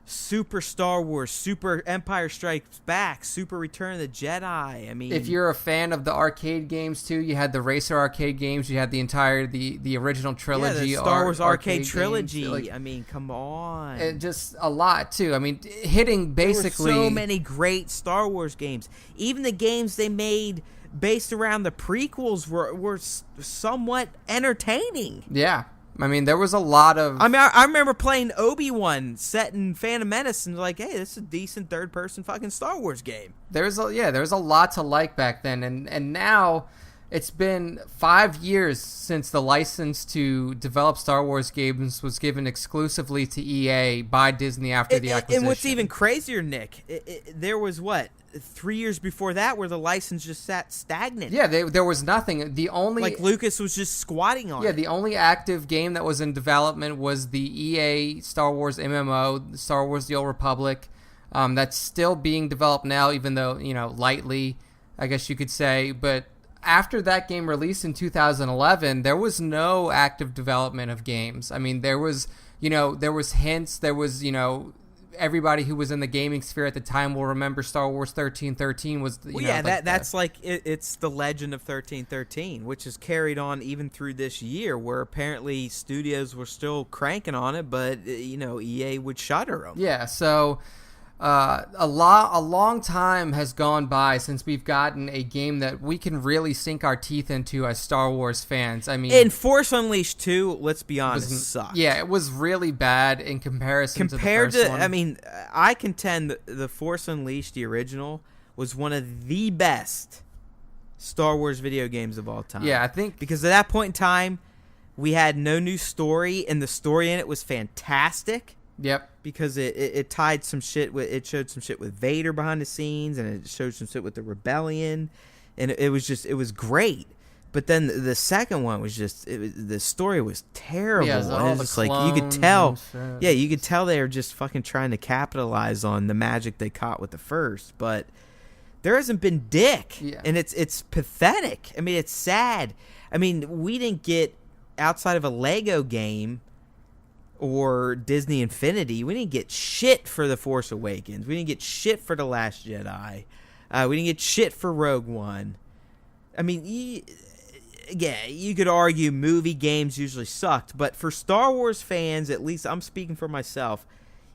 Super Star Wars, Super Empire Strikes Back, Super Return of the Jedi. I mean,
if you're a fan of the arcade games too, you had the Racer arcade games, you had the entire the original trilogy,
the Star Wars arcade trilogy.
Games. Like,
I mean, come on,
and just a lot too. I mean, hitting basically
there were so many great Star Wars games. Even the games they made based around the prequels were somewhat entertaining.
Yeah. I mean, there was a lot of...
I mean, I remember playing Obi-Wan set in Phantom Menace and like, hey, this is a decent third-person fucking Star Wars game.
There's a lot to like back then, and now it's been 5 years since the license to develop Star Wars games was given exclusively to EA by Disney after the acquisition.
And what's even crazier, Nick, there was 3 years before that where the license just sat stagnant.
Yeah, there was nothing. The only...
Like, Lucas was just squatting on it.
Yeah, the only active game that was in development was the EA Star Wars MMO, Star Wars The Old Republic. That's still being developed now, even though, you know, lightly, I guess you could say. But after that game released in 2011, there was no active development of games. I mean, there was hints, there was, you know... Everybody who was in the gaming sphere at the time will remember Star Wars 1313 was,
that's like it's the legend of 1313, which is carried on even through this year, where apparently studios were still cranking on it, but you know, EA would shutter them.
Yeah, so a long time has gone by since we've gotten a game that we can really sink our teeth into as Star Wars fans. I mean,
in Force Unleashed 2, let's be honest, sucked.
Yeah, it was really bad in comparison to the first one.
I mean, I contend the Force Unleashed, the original, was one of the best Star Wars video games of all time.
Yeah, I think
because at that point in time, we had no new story, and the story in it was fantastic.
Yep.
Because it tied some shit with, it showed some shit with Vader behind the scenes, and it showed some shit with the rebellion, and it was great. But then the second one was just, the story was terrible.
Yeah,
it was just like, you could tell, you could tell they were just fucking trying to capitalize on the magic they caught with the first. But there hasn't been dick, and it's pathetic. I mean, it's sad. I mean, we didn't get, outside of a Lego game, or Disney Infinity. We didn't get shit for The Force Awakens. We didn't get shit for The Last Jedi. We didn't get shit for Rogue One. I mean, you could argue movie games usually sucked, but for Star Wars fans, at least I'm speaking for myself,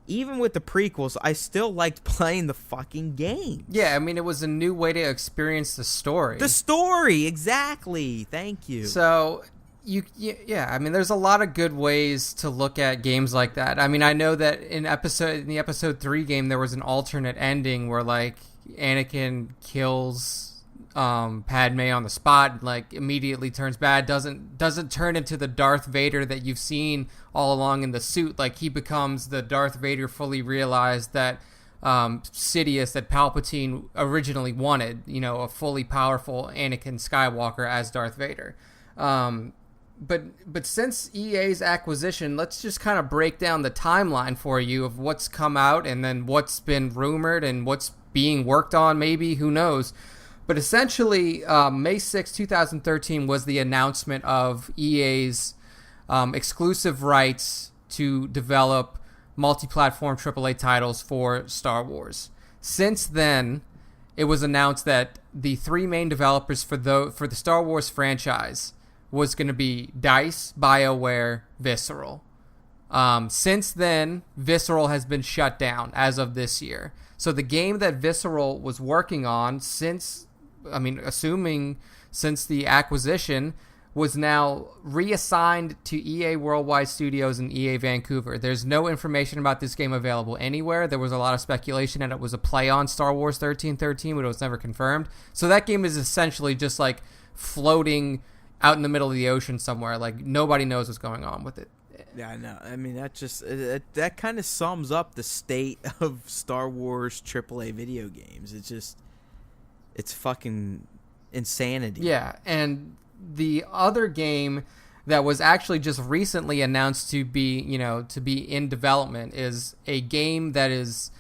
even with the prequels, I still liked playing the fucking game.
Yeah, I mean, it was a new way to experience the story.
The story, exactly. Thank you.
So, I mean, there's a lot of good ways to look at games like that. I mean, I know that in the episode 3 game, there was an alternate ending where, like, Anakin kills Padme on the spot and, like, immediately turns bad, doesn't turn into the Darth Vader that you've seen all along in the suit. Like, he becomes the Darth Vader fully realized that Sidious, that Palpatine originally wanted, you know, a fully powerful Anakin Skywalker as Darth Vader. But since EA's acquisition, let's just kind of break down the timeline for you of what's come out and then what's been rumored and what's being worked on, maybe, who knows. But essentially, May 6, 2013 was the announcement of EA's exclusive rights to develop multi-platform AAA titles for Star Wars. Since then, it was announced that the 3 main developers for the Star Wars franchise was going to be DICE, BioWare, Visceral. Since then, Visceral has been shut down as of this year. So the game that Visceral was working on assuming since the acquisition, was now reassigned to EA Worldwide Studios and EA Vancouver. There's no information about this game available anywhere. There was a lot of speculation that it was a play on Star Wars 1313, but it was never confirmed. So that game is essentially just like floating out in the middle of the ocean somewhere. Like, nobody knows what's going on with it.
Yeah, I know. I mean, that kind of sums up the state of Star Wars AAA video games. It's fucking insanity.
Yeah, and the other game that was actually just recently announced to be in development is a game that is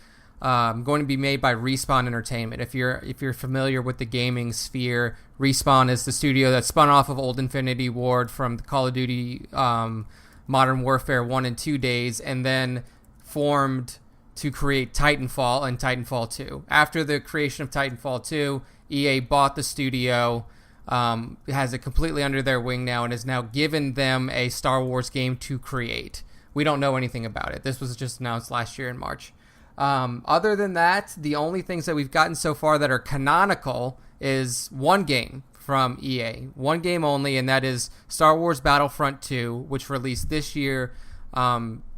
going to be made by Respawn Entertainment. If you're familiar with the gaming sphere, Respawn is the studio that spun off of old Infinity Ward from the Call of Duty Modern Warfare 1 and 2 days, and then formed to create Titanfall and Titanfall 2. After the creation of Titanfall 2, EA bought the studio, has it completely under their wing now, and has now given them a Star Wars game to create. We don't know anything about it. This was just announced last year in March. Other than that, the only things that we've gotten so far that are canonical is one game from EA. One game only, and that is Star Wars Battlefront 2, which released this year,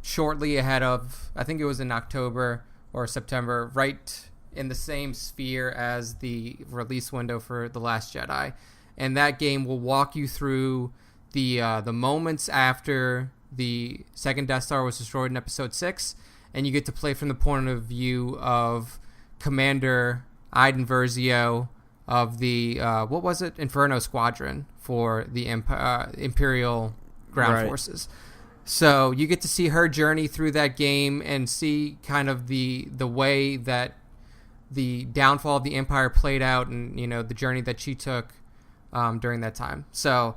shortly ahead of, I think it was in October or September, right in the same sphere as the release window for The Last Jedi. And that game will walk you through the moments after the second Death Star was destroyed in Episode 6, and you get to play from the point of view of Commander Iden Versio of the, Inferno Squadron for the Imperial Ground Forces. So you get to see her journey through that game and see kind of the way that the downfall of the Empire played out, and, you know, the journey that she took during that time. So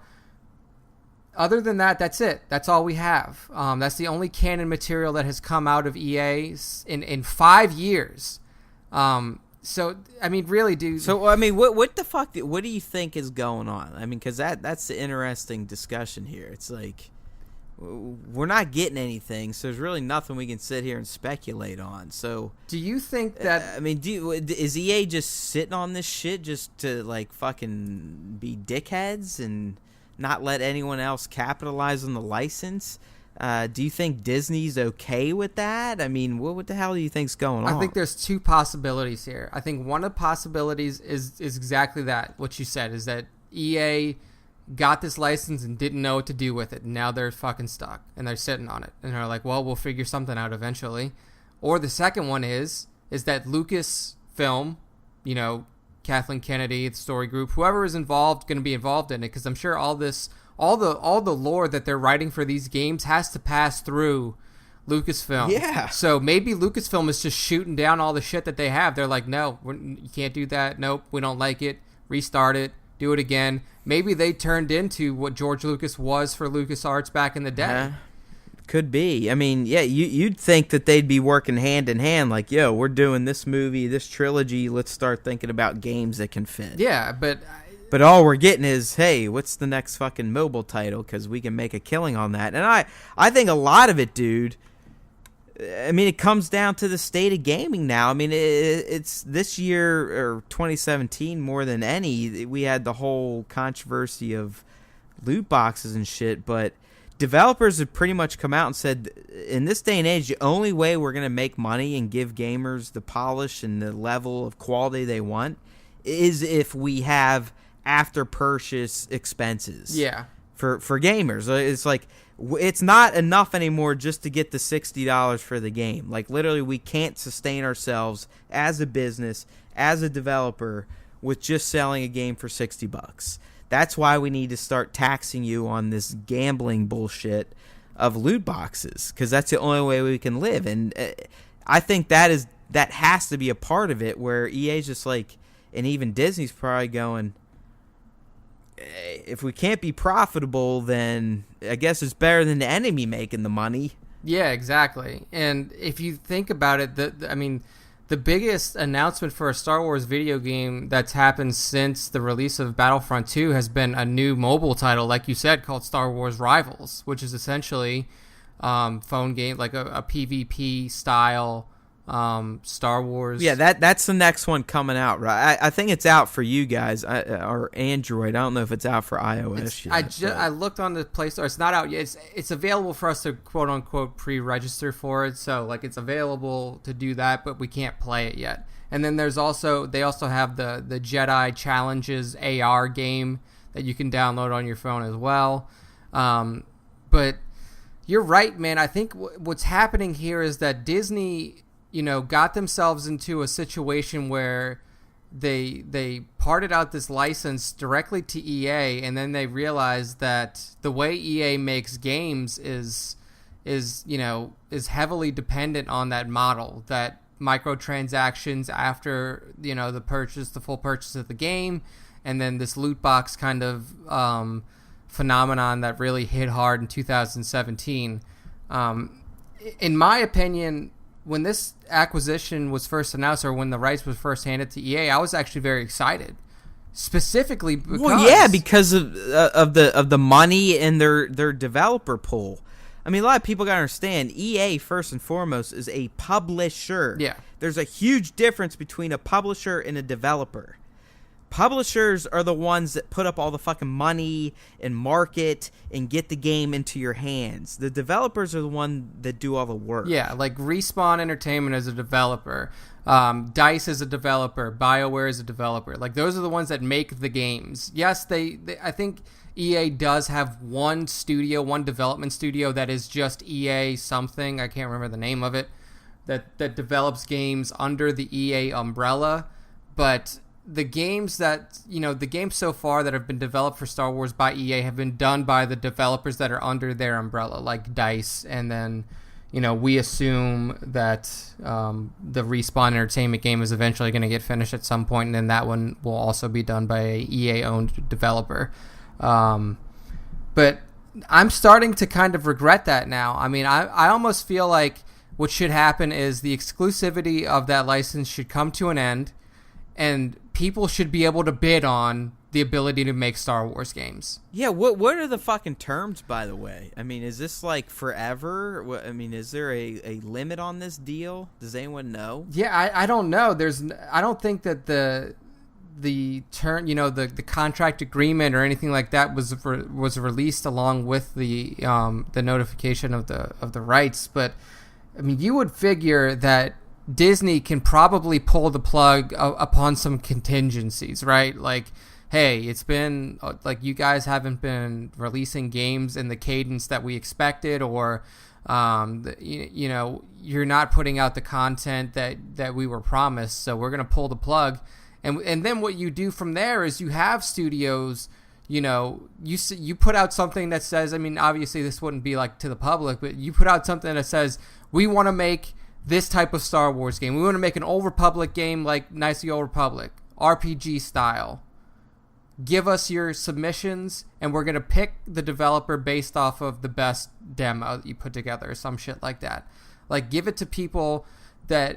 other than that, that's it. That's all we have. That's the only canon material that has come out of EA in 5 years. So, I mean, really, dude.
So, I mean, what the fuck? What do you think is going on? I mean, because that's the interesting discussion here. It's like, we're not getting anything, so there's really nothing we can sit here and speculate on. So,
do you think that?
I mean, is EA just sitting on this shit just to, like, fucking be dickheads and not let anyone else capitalize on the license? Do you think Disney's okay with that? I mean, what the hell do you think's going on?
I think there's two possibilities here. I think one of the possibilities is exactly that, what you said, is that EA got this license and didn't know what to do with it, and now they're fucking stuck, and they're sitting on it, and they're like, well, we'll figure something out eventually. Or the second one is that Lucasfilm, you know, Kathleen Kennedy, the story group, whoever is involved, going to be involved in it, because I'm sure all the lore that they're writing for these games has to pass through Lucasfilm.
Yeah.
So maybe Lucasfilm is just shooting down all the shit that they have. They're like, no, you can't do that. Nope, we don't like it. Restart it. Do it again. Maybe they turned into what George Lucas was for LucasArts back in the day.
Could be. I mean, yeah, you'd think that they'd be working hand in hand, like, yo, we're doing this movie, this trilogy, let's start thinking about games that can fit.
Yeah, but
all we're getting is, hey, what's the next fucking mobile title? Because we can make a killing on that. And I think a lot of it, dude, I mean, it comes down to the state of gaming now. I mean, it's this year, or 2017, more than any, we had the whole controversy of loot boxes and shit, but developers have pretty much come out and said, in this day and age, the only way we're going to make money and give gamers the polish and the level of quality they want is if we have after-purchase expenses.
Yeah.
For gamers. It's like, it's not enough anymore just to get the $60 for the game. Like, literally, we can't sustain ourselves as a business, as a developer, with just selling a game for $60. That's why we need to start taxing you on this gambling bullshit of loot boxes, because that's the only way we can live. And I think that has to be a part of it, where EA's just like, and even Disney's probably going, if we can't be profitable, then I guess it's better than the enemy making the money.
Yeah, exactly. And if you think about it, the biggest announcement for a Star Wars video game that's happened since the release of Battlefront 2 has been a new mobile title, like you said, called Star Wars Rivals, which is essentially phone game, like a PvP style Star Wars.
Yeah, that's the next one coming out, right? I think it's out for you guys, or Android. I don't know if it's out for iOS yet.
I looked on the Play Store. It's not out yet. It's available for us to quote unquote pre-register for it. So like it's available to do that, but we can't play it yet. And then they also have the Jedi Challenges AR game that you can download on your phone as well. But you're right, man. I think what's happening here is that Disney, got themselves into a situation where they parted out this license directly to EA, and then they realized that the way EA makes games is heavily dependent on that model, that microtransactions after the full purchase of the game, and then this loot box kind of phenomenon that really hit hard in 2017. In my opinion, when this acquisition was first announced, or when the rights was first handed to EA, I was actually very excited, specifically because
of the money in their developer pool. I mean, a lot of people gotta understand, EA first and foremost is a publisher.
Yeah,
there's a huge difference between a publisher and a developer. Publishers are the ones that put up all the fucking money and market and get the game into your hands. The developers are the ones that do all the work.
Yeah, like Respawn Entertainment is a developer. DICE is a developer. BioWare is a developer. Like, those are the ones that make the games. Yes, I think EA does have one development studio that is just EA something. I can't remember the name of it. That develops games under the EA umbrella. But the games so far that have been developed for Star Wars by EA have been done by the developers that are under their umbrella, like DICE, and then, we assume that the Respawn Entertainment game is eventually going to get finished at some point, and then that one will also be done by a EA-owned developer. But I'm starting to kind of regret that now. I mean, I almost feel like what should happen is the exclusivity of that license should come to an end, and people should be able to bid on the ability to make Star Wars games.
Yeah, what are the fucking terms, by the way? I mean, is this like forever? I mean, is there a limit on this deal? Does anyone know?
Yeah, I don't know. I don't think that the term, the contract agreement or anything like that was released along with the notification of the rights. But I mean, you would figure that Disney can probably pull the plug upon some contingencies, right? Like, hey, it's been like, you guys haven't been releasing games in the cadence that we expected, or you're not putting out the content that we were promised, so we're going to pull the plug. And then what you do from there is you have studios, you put out something that says, I mean, obviously this wouldn't be like to the public, but you put out something that says, we want to make this type of Star Wars game. We want to make an Old Republic game like Knights of the Old Republic, RPG style. give us your submissions, and we're going to pick the developer based off of the best demo that you put together, or some shit like that. Like, give it to people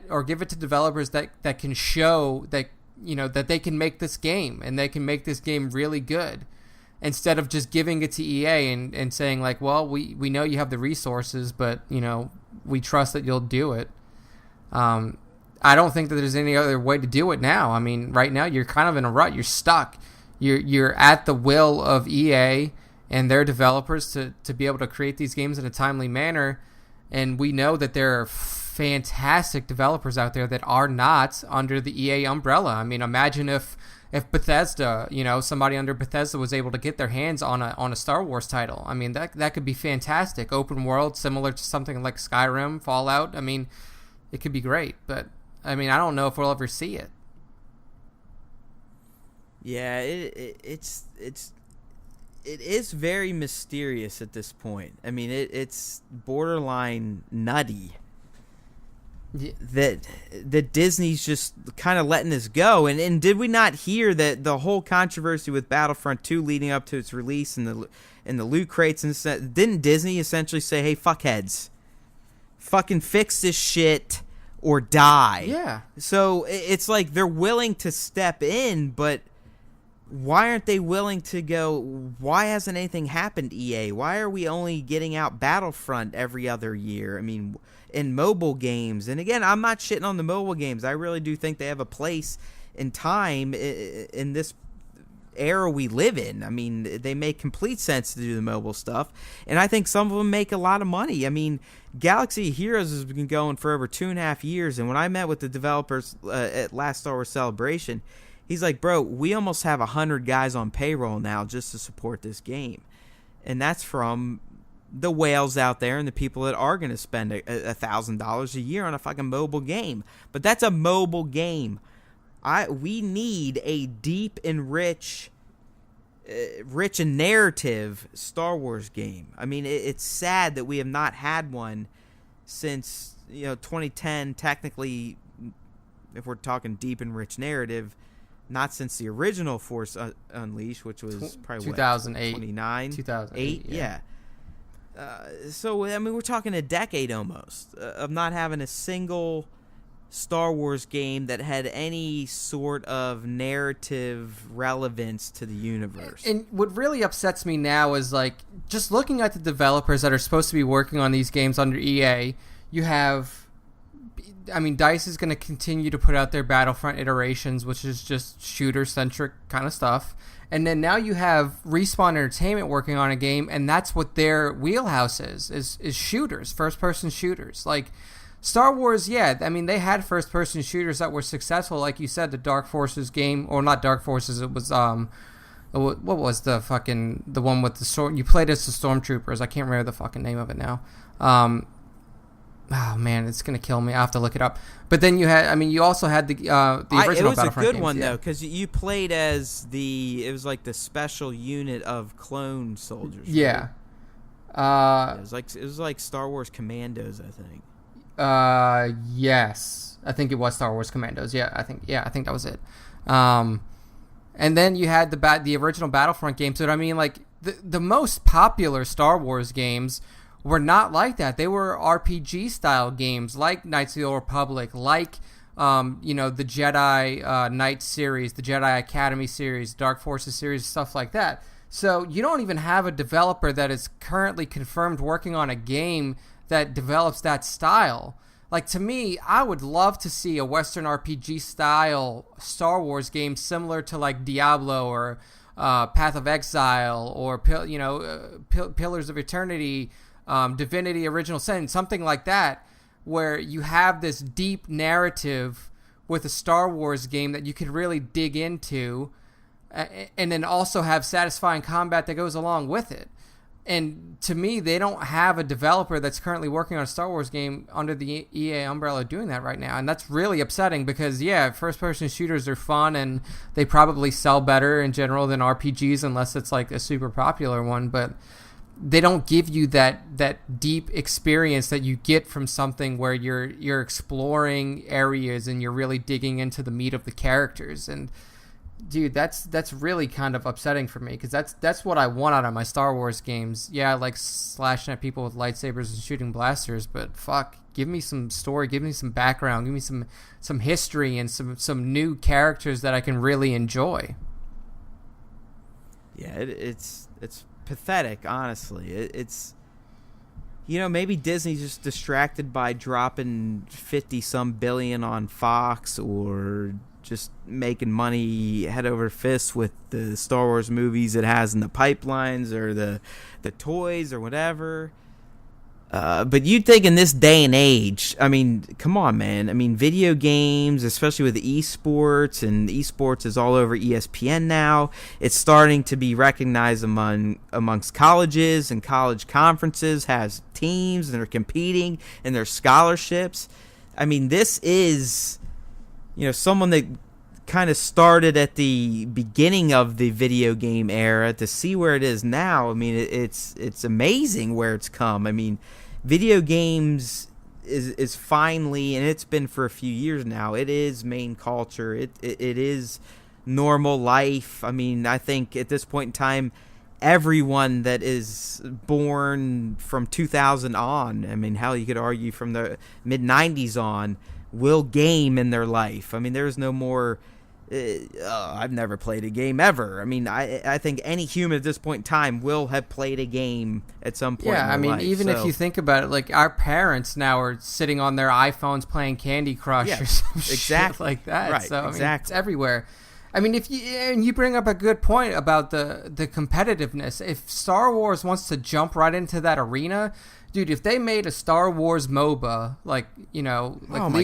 or give it to developers that can show that, that they can make this game, and they can make this game really good, instead of just giving it to EA and saying, like, well, we know you have the resources, but, we trust that you'll do it. I don't think that there's any other way to do it now. I mean, right now you're kind of in a rut. You're stuck. You're at the will of EA and their developers to be able to create these games in a timely manner. And we know that there are fantastic developers out there that are not under the EA umbrella. I mean, imagine if Bethesda, somebody under Bethesda was able to get their hands on a Star Wars title. I mean, that could be fantastic. Open world, similar to something like Skyrim, Fallout. I mean, it could be great. But, I mean, I don't know if we'll ever see it.
Yeah, it is very mysterious at this point. I mean, it's borderline nutty that Disney's just kind of letting this go. And did we not hear that the whole controversy with Battlefront 2 leading up to its release and the loot crates and stuff? Didn't Disney essentially say, "Hey, fuckheads, fucking fix this shit or die"?
Yeah.
So it's like they're willing to step in, but why aren't they willing to go? Why hasn't anything happened, EA? Why are we only getting out Battlefront every other year? I mean, in mobile games. And again, I'm not shitting on the mobile games. I really do think they have a place in time in this era we live in. I mean, they make complete sense to do the mobile stuff. And I think some of them make a lot of money. I mean, Galaxy of Heroes has been going for over 2.5 years. And when I met with the developers at last Star Wars Celebration, he's like, bro, we almost have 100 guys on payroll now just to support this game. And that's from the whales out there and the people that are going to spend $1,000 a year on a fucking mobile game. But that's a mobile game. We need a deep and rich and narrative Star Wars game. I mean, it's sad that we have not had one since 2010. Technically, if we're talking deep and rich narrative, not since the original Force Unleashed, which was probably
2008,
2008, yeah. So I mean, we're talking a decade almost of not having a single Star Wars game that had any sort of narrative relevance to the universe. And
what really upsets me now is, like, just looking at the developers that are supposed to be working on these games under EA. You have, I mean, DICE is going to continue to put out their Battlefront iterations, which is just shooter-centric kind of stuff. And then now you have Respawn Entertainment working on a game, and that's what their wheelhouse is shooters, first-person shooters. Like, Star Wars, yeah, I mean, they had first-person shooters that were successful. Like you said, the Dark Forces game, or not Dark Forces, it was, what was the one with the sword? You played as the Stormtroopers. I can't remember the fucking name of it now. Oh man, it's gonna kill me. I have to look it up. But then you also had the original Battlefront. It was a good
one though, because you played as it was like the special unit of clone soldiers.
Yeah.
Right? It was like Star Wars Commandos, I think.
Yes, I think it was Star Wars Commandos. Yeah, I think that was it. And then you had the original Battlefront games. So I mean, like the most popular Star Wars games were not like that. They were RPG style games, like Knights of the Old Republic, like the Jedi Knight series, the Jedi Academy series, Dark Forces series, stuff like that. So you don't even have a developer that is currently confirmed working on a game that develops that style. Like, to me, I would love to see a Western RPG style Star Wars game similar to like Diablo or Path of Exile or Pillars of Eternity, Divinity Original Sin, something like that, where you have this deep narrative with a Star Wars game that you could really dig into, and then also have satisfying combat that goes along with it. And to me, they don't have a developer that's currently working on a Star Wars game under the EA umbrella doing that right now. And that's really upsetting because, yeah, first-person shooters are fun and they probably sell better in general than RPGs unless it's like a super popular one. But they don't give you that deep experience that you get from something where you're exploring areas and you're really digging into the meat of the characters. And Dude, that's really kind of upsetting for me, because that's what I want out of my Star Wars games. Yeah, I like slashing at people with lightsabers and shooting blasters, but fuck, give me some story, give me some background, give me some history and some new characters that I can really enjoy.
Yeah, it's pathetic, honestly. It's maybe Disney's just distracted by dropping 50-some billion on Fox, or just making money head over fist with the Star Wars movies it has in the pipelines, or the toys or whatever. But you'd think in this day and age, I mean, come on, man. I mean, video games, especially with esports, and esports is all over ESPN now. It's starting to be recognized amongst colleges, and college conferences has teams, and they're competing, and there's scholarships. I mean, this is, someone that kind of started at the beginning of the video game era to see where it is now. I mean, it's amazing where it's come. I mean, video games is finally, and it's been for a few years now, it is main culture. It is normal life. I mean, I think at this point in time, everyone that is born from 2000 on, I mean, hell, you could argue from the mid 90s on, will game in their life. I mean, there's no more I've never played a game ever. I mean, I think any human at this point in time will have played a game at some point in their life. Yeah, I mean,
even if you think about it, like, our parents now are sitting on their iPhones playing Candy Crush or some shit like that.
Right,
so, I mean, it's everywhere. I mean, you bring up a good point about the competitiveness. If Star Wars wants to jump right into that arena, dude, if they made a Star Wars MOBA, like League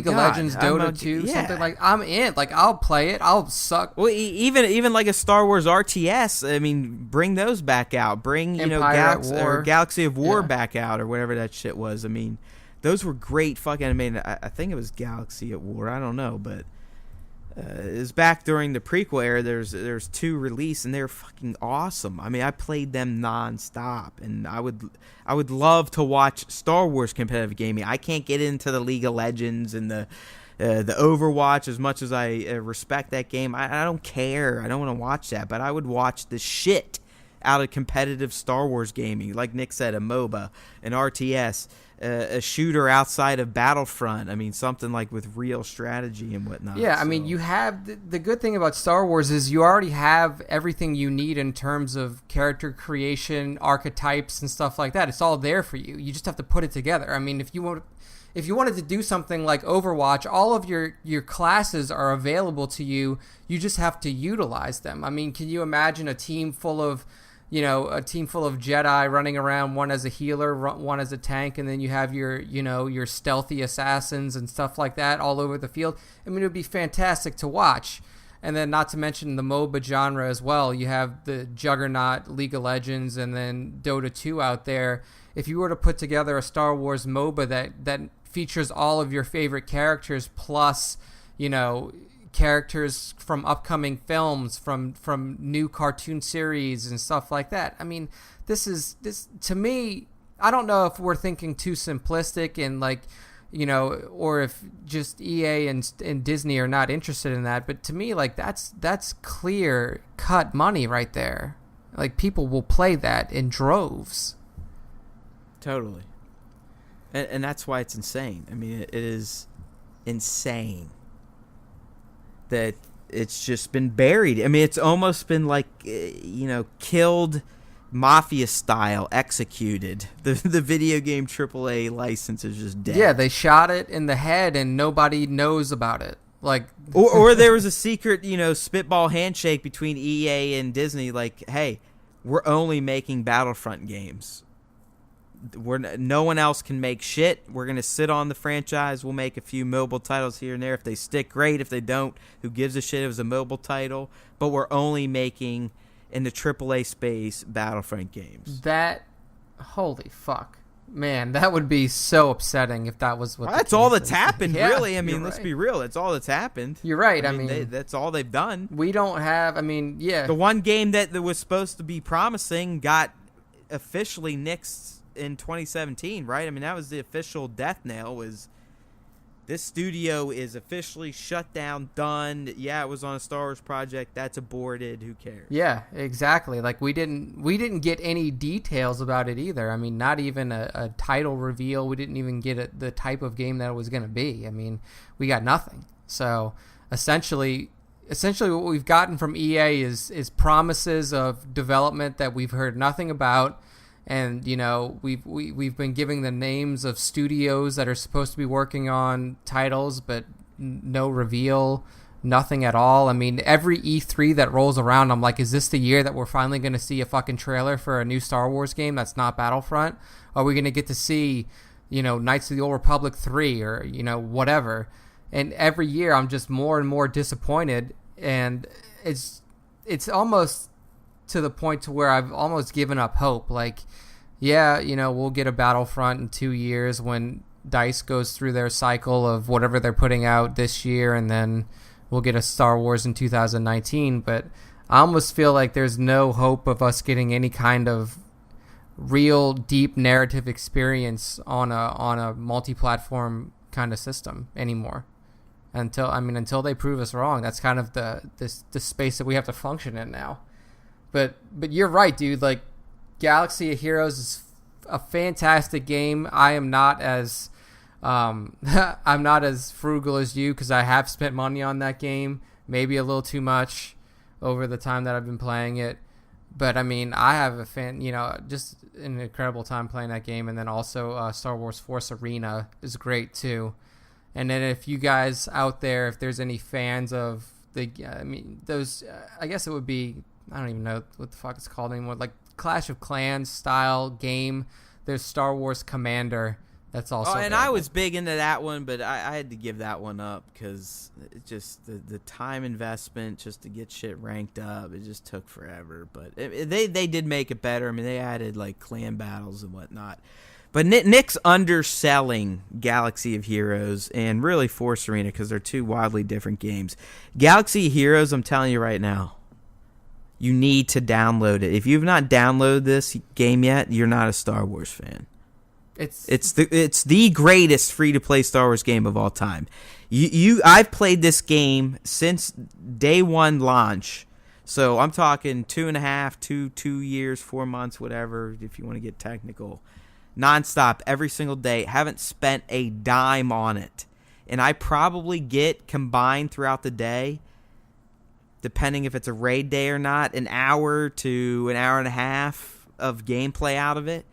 of Legends, Dota 2, something like, I'm in. Like, I'll play it. I'll suck.
Well, even like a Star Wars RTS, I mean, bring those back out. Bring, Galaxy of War back out, or whatever that shit was. I mean, those were great fucking, I mean, I think it was Galaxy at War. I don't know, but it was back during the prequel era. There's 2 released, and they're fucking awesome. I mean, I played them nonstop, and I would love to watch Star Wars competitive gaming. I can't get into the League of Legends and the Overwatch as much as I respect that game. I don't care. I don't want to watch that, but I would watch the shit out of competitive Star Wars gaming. Like Nick said, a MOBA, an RTS, a shooter outside of Battlefront. I mean, something like with real strategy and whatnot.
Yeah, I mean, you have the good thing about Star Wars is you already have everything you need in terms of character creation, archetypes, and stuff like that. It's all there for you. You just have to put it together. I mean, if you wanted to do something like Overwatch, all of your classes are available to you. You just have to utilize them. I mean, can you imagine a team full of Jedi running around, one as a healer, one as a tank, and then you have your stealthy assassins and stuff like that all over the field? I mean, it would be fantastic to watch. And then, not to mention the MOBA genre as well. You have the juggernaut League of Legends and then Dota 2 out there. If you were to put together a Star Wars MOBA that features all of your favorite characters, plus, characters from upcoming films, from new cartoon series and stuff like that. I mean, this to me, I don't know if we're thinking too simplistic and or if just EA and Disney are not interested in that, but to me, like, that's clear cut money right there. Like, people will play that in droves.
Totally. And that's why it's insane. I mean, it is insane that it's just been buried. I mean, it's almost been like, killed mafia style, executed. The video game AAA license is just dead.
Yeah, they shot it in the head and nobody knows about it. Like,
or there was a secret, spitball handshake between EA and Disney, like, hey, we're only making Battlefront games. No one else can make shit. We're going to sit on the franchise. We'll make a few mobile titles here and there. If they stick, great. If they don't, who gives a shit? It was a mobile title. But we're only making, in the AAA space, Battlefront games.
Holy fuck. Man, that would be so upsetting if that was what
that's all that's happened, really. I mean, let's be real. That's all that's happened.
You're right. I mean
that's all they've done.
We don't have, yeah.
The one game that was supposed to be promising got officially nixed in 2017, right? I mean, that was the official death nail, was this studio is officially shut down, done. Yeah, it was on a Star Wars project. That's aborted. Who cares?
Yeah, exactly. Like we didn't get any details about it either. I mean, not even a title reveal. We didn't even get the type of game that it was going to be. I mean, we got nothing. So essentially what we've gotten from EA is promises of development that we've heard nothing about. And, you know, we've been giving the names of studios that are supposed to be working on titles, but no reveal, nothing at all. I mean, every E3 that rolls around, I'm like, is this the year that we're finally going to see a fucking trailer for a new Star Wars game that's not Battlefront? Are we going to get to see, you know, Knights of the Old Republic 3 or, you know, whatever? And every year I'm just more and more disappointed, and it's almost to the point to where I've almost given up hope. Like, yeah, you know, we'll get a Battlefront in 2 years when DICE goes through their cycle of whatever they're putting out this year, and then we'll get a Star Wars in 2019. But I almost feel like there's no hope of us getting any kind of real deep narrative experience on a multi-platform kind of system anymore. Until they prove us wrong. That's kind of the space that we have to function in now. But you're right, dude. Like, Galaxy of Heroes is a fantastic game. I am not as I'm not as frugal as you, because I have spent money on that game, maybe a little too much over the time that I've been playing it. But I mean, I have just an incredible time playing that game. And then also Star Wars Force Arena is great too. And then if you guys out there, if there's any fans of those, I guess it would be, I don't even know what the fuck it's called anymore, like Clash of Clans style game. There's Star Wars Commander. That's also.
Oh, and I was big into that one, but I had to give that one up because it just the time investment just to get shit ranked up, it just took forever. But they did make it better. I mean, they added like clan battles and whatnot. But Nick's underselling Galaxy of Heroes and really Force Arena because they're two wildly different games. Galaxy of Heroes, I'm telling you right now, you need to download it. If you've not downloaded this game yet, you're not a Star Wars fan. It's the greatest free-to-play Star Wars game of all time. I've played this game since day one launch. So I'm talking 2.5, 2 years, 4 months, whatever, if you want to get technical. Nonstop, every single day. Haven't spent a dime on it. And I probably get combined throughout the day, depending if it's a raid day or not, an hour to an hour and a half of gameplay out of it.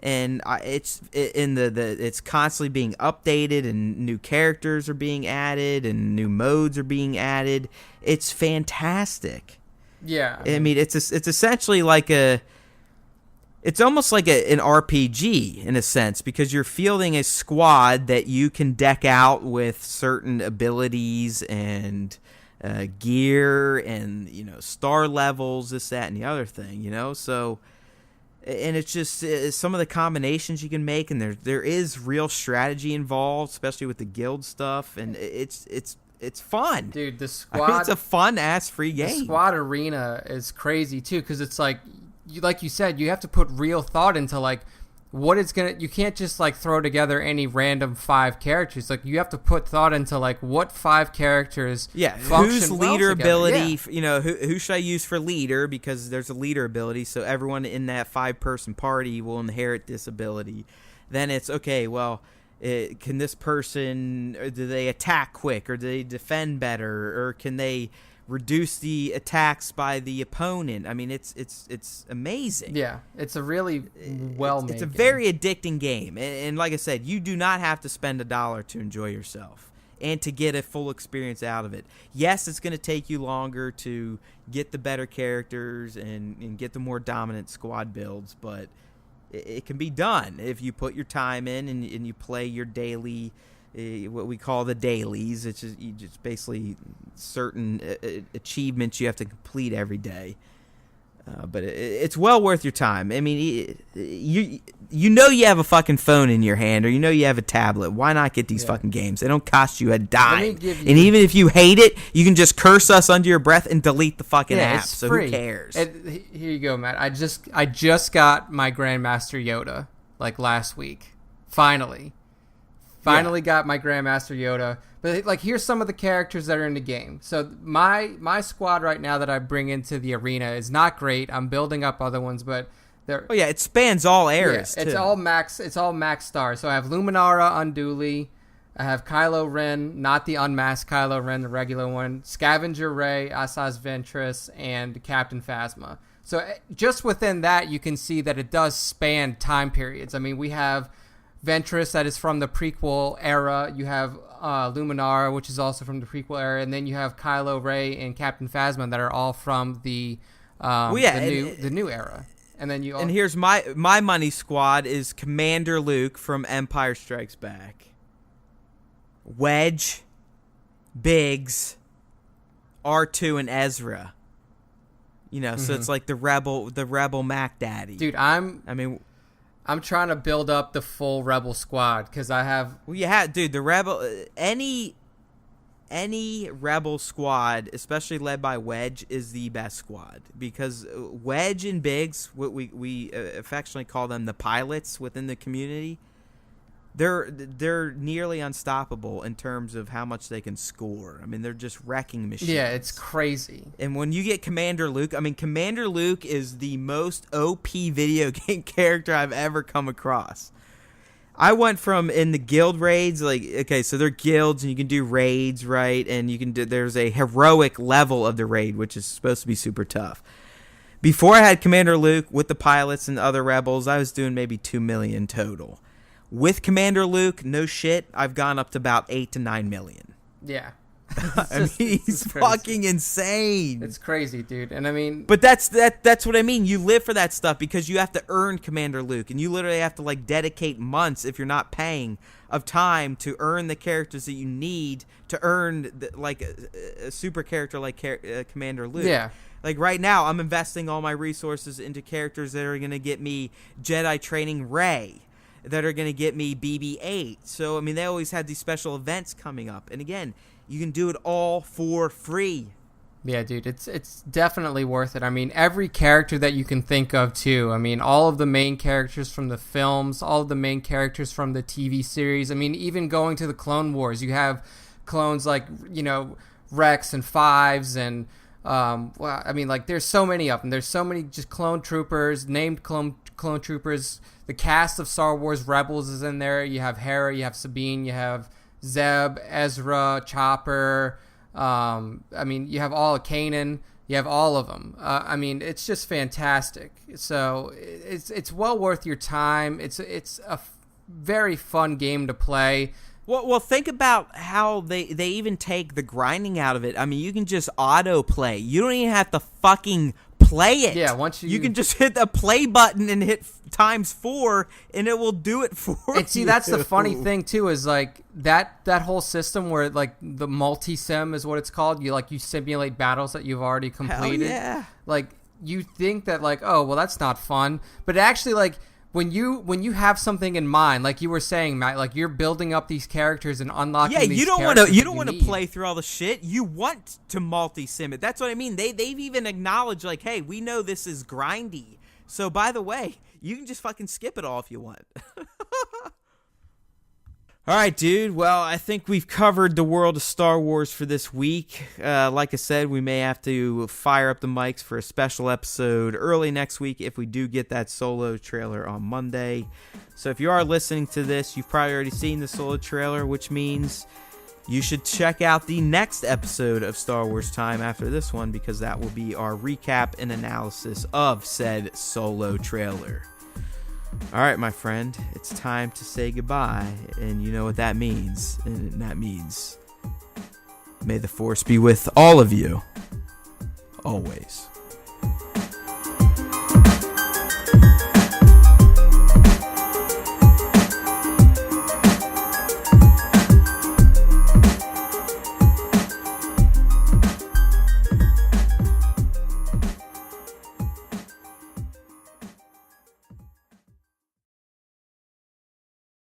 And it's constantly being updated, and new characters are being added, and new modes are being added. It's fantastic.
Yeah,
I mean, it's essentially like it's almost like an RPG in a sense, because you're fielding a squad that you can deck out with certain abilities and gear and, you know, star levels, this, that, and the other thing, you know. So, and it's just some of the combinations you can make, and there is real strategy involved, especially with the guild stuff, and it's fun,
dude. The squad,
I mean, it's a fun ass free game.
The squad arena is crazy too, because it's like you said, you have to put real thought into like what it's gonna. You can't just like throw together any random 5 characters. Like, you have to put thought into like what 5 characters.
Yeah,
function
whose
well
leader
together.
ability?
Yeah.
You know, who should I use for leader, because there's a leader ability. So everyone in that 5-person party will inherit this ability. Then it's okay. Well, can this person? Or do they attack quick, or do they defend better, or can they reduce the attacks by the opponent? I mean, it's amazing.
Yeah, it's a really well made.
It's a very addicting game, and like I said, you do not have to spend $1 to enjoy yourself and to get a full experience out of it. Yes, it's going to take you longer to get the better characters and get the more dominant squad builds, but it can be done if you put your time in and you play your daily. What we call the dailies. It's just basically certain achievements you have to complete every day. But it's well worth your time. I mean, you know you have a fucking phone in your hand, or you know you have a tablet. Why not get these fucking games? They don't cost you a dime. And even if you hate it, you can just curse us under your breath and delete the fucking app. So
free.
Who cares?
Here you go, Matt. I just got my Grandmaster Yoda like last week. Finally. Finally got my Grandmaster Yoda. But like, here's some of the characters that are in the game. So my squad right now that I bring into the arena is not great. I'm building up other ones, but they're
it spans all eras.
It's
too.
all max stars. So I have Luminara Unduli, I have Kylo Ren, not the unmasked Kylo Ren, the regular one, Scavenger Ray, Asajj Ventress, and Captain Phasma. So just within that, you can see that it does span time periods. I mean, we have Ventress that is from the prequel era. You have Luminara, which is also from the prequel era, and then you have Kylo Ray and Captain Phasma that are all from the new era. And then
and here's my money squad is Commander Luke from Empire Strikes Back, Wedge, Biggs, R2, and Ezra. You know, so it's like the rebel Mac Daddy.
Dude, I'm trying to build up the full Rebel squad because I have.
Well, dude. The Rebel, any Rebel squad, especially led by Wedge, is the best squad because Wedge and Biggs, what we affectionately call them, the pilots within the community. They're nearly unstoppable in terms of how much they can score. I mean, they're just wrecking machines.
Yeah, it's crazy.
And when you get Commander Luke, I mean, Commander Luke is the most OP video game character I've ever come across. I went from in the guild raids, like, okay, so they're guilds and you can do raids, right? And you can do, there's a heroic level of the raid, which is supposed to be super tough. Before I had Commander Luke with the pilots and other rebels, I was doing maybe 2 million total. With Commander Luke, no shit, I've gone up to about 8 to 9 million.
Yeah.
I mean, he's fucking insane.
It's crazy, dude. And I mean,
but that's what I mean. You live for that stuff because you have to earn Commander Luke, and you literally have to like dedicate months, if you're not paying, of time to earn the characters that you need to earn a super character like Commander Luke.
Yeah.
Like right now, I'm investing all my resources into characters that are going to get me Jedi training Rey, that are going to get me BB-8. So, I mean, they always had these special events coming up. And again, you can do it all for free.
Yeah, dude, it's definitely worth it. I mean, every character that you can think of, too. I mean, all of the main characters from the films, all of the main characters from the TV series. I mean, even going to the Clone Wars, you have clones like, you know, Rex and Fives and... well, I mean, like, there's so many of them. There's so many just clone troopers, named clone troopers. The cast of Star Wars Rebels is in there. You have Hera, you have Sabine, you have Zeb, Ezra, Chopper. I mean, you have all of Kanan. You have all of them. I mean, it's just fantastic. So it's well worth your time. It's a very fun game to play.
Well, think about how they even take the grinding out of it. I mean, you can just auto play. You don't even have to fucking play it.
Yeah, once
you can just hit the play button and hit ×4, and it will do it for you.
And see, that's the funny thing too, is like that whole system where like the multi-sim is what it's called. You simulate battles that you've already completed.
Hell yeah.
Like you think that like, oh well, that's not fun, but actually like. When you have something in mind, like you were saying, Matt, like you're building up these characters and unlocking these characters.
You don't want to play through all the shit. You want to multi-sim it. That's what I mean. They've even acknowledged like, hey, we know this is grindy. So by the way, you can just fucking skip it all if you want. All right, dude. Well, I think we've covered the world of Star Wars for this week. Like I said, we may have to fire up the mics for a special episode early next week if we do get that Solo trailer on Monday. So if you are listening to this, you've probably already seen the Solo trailer, which means you should check out the next episode of Star Wars Time after this one, because that will be our recap and analysis of said Solo trailer. All right, my friend, it's time to say goodbye, and you know what that means, and that means may the Force be with all of you, always.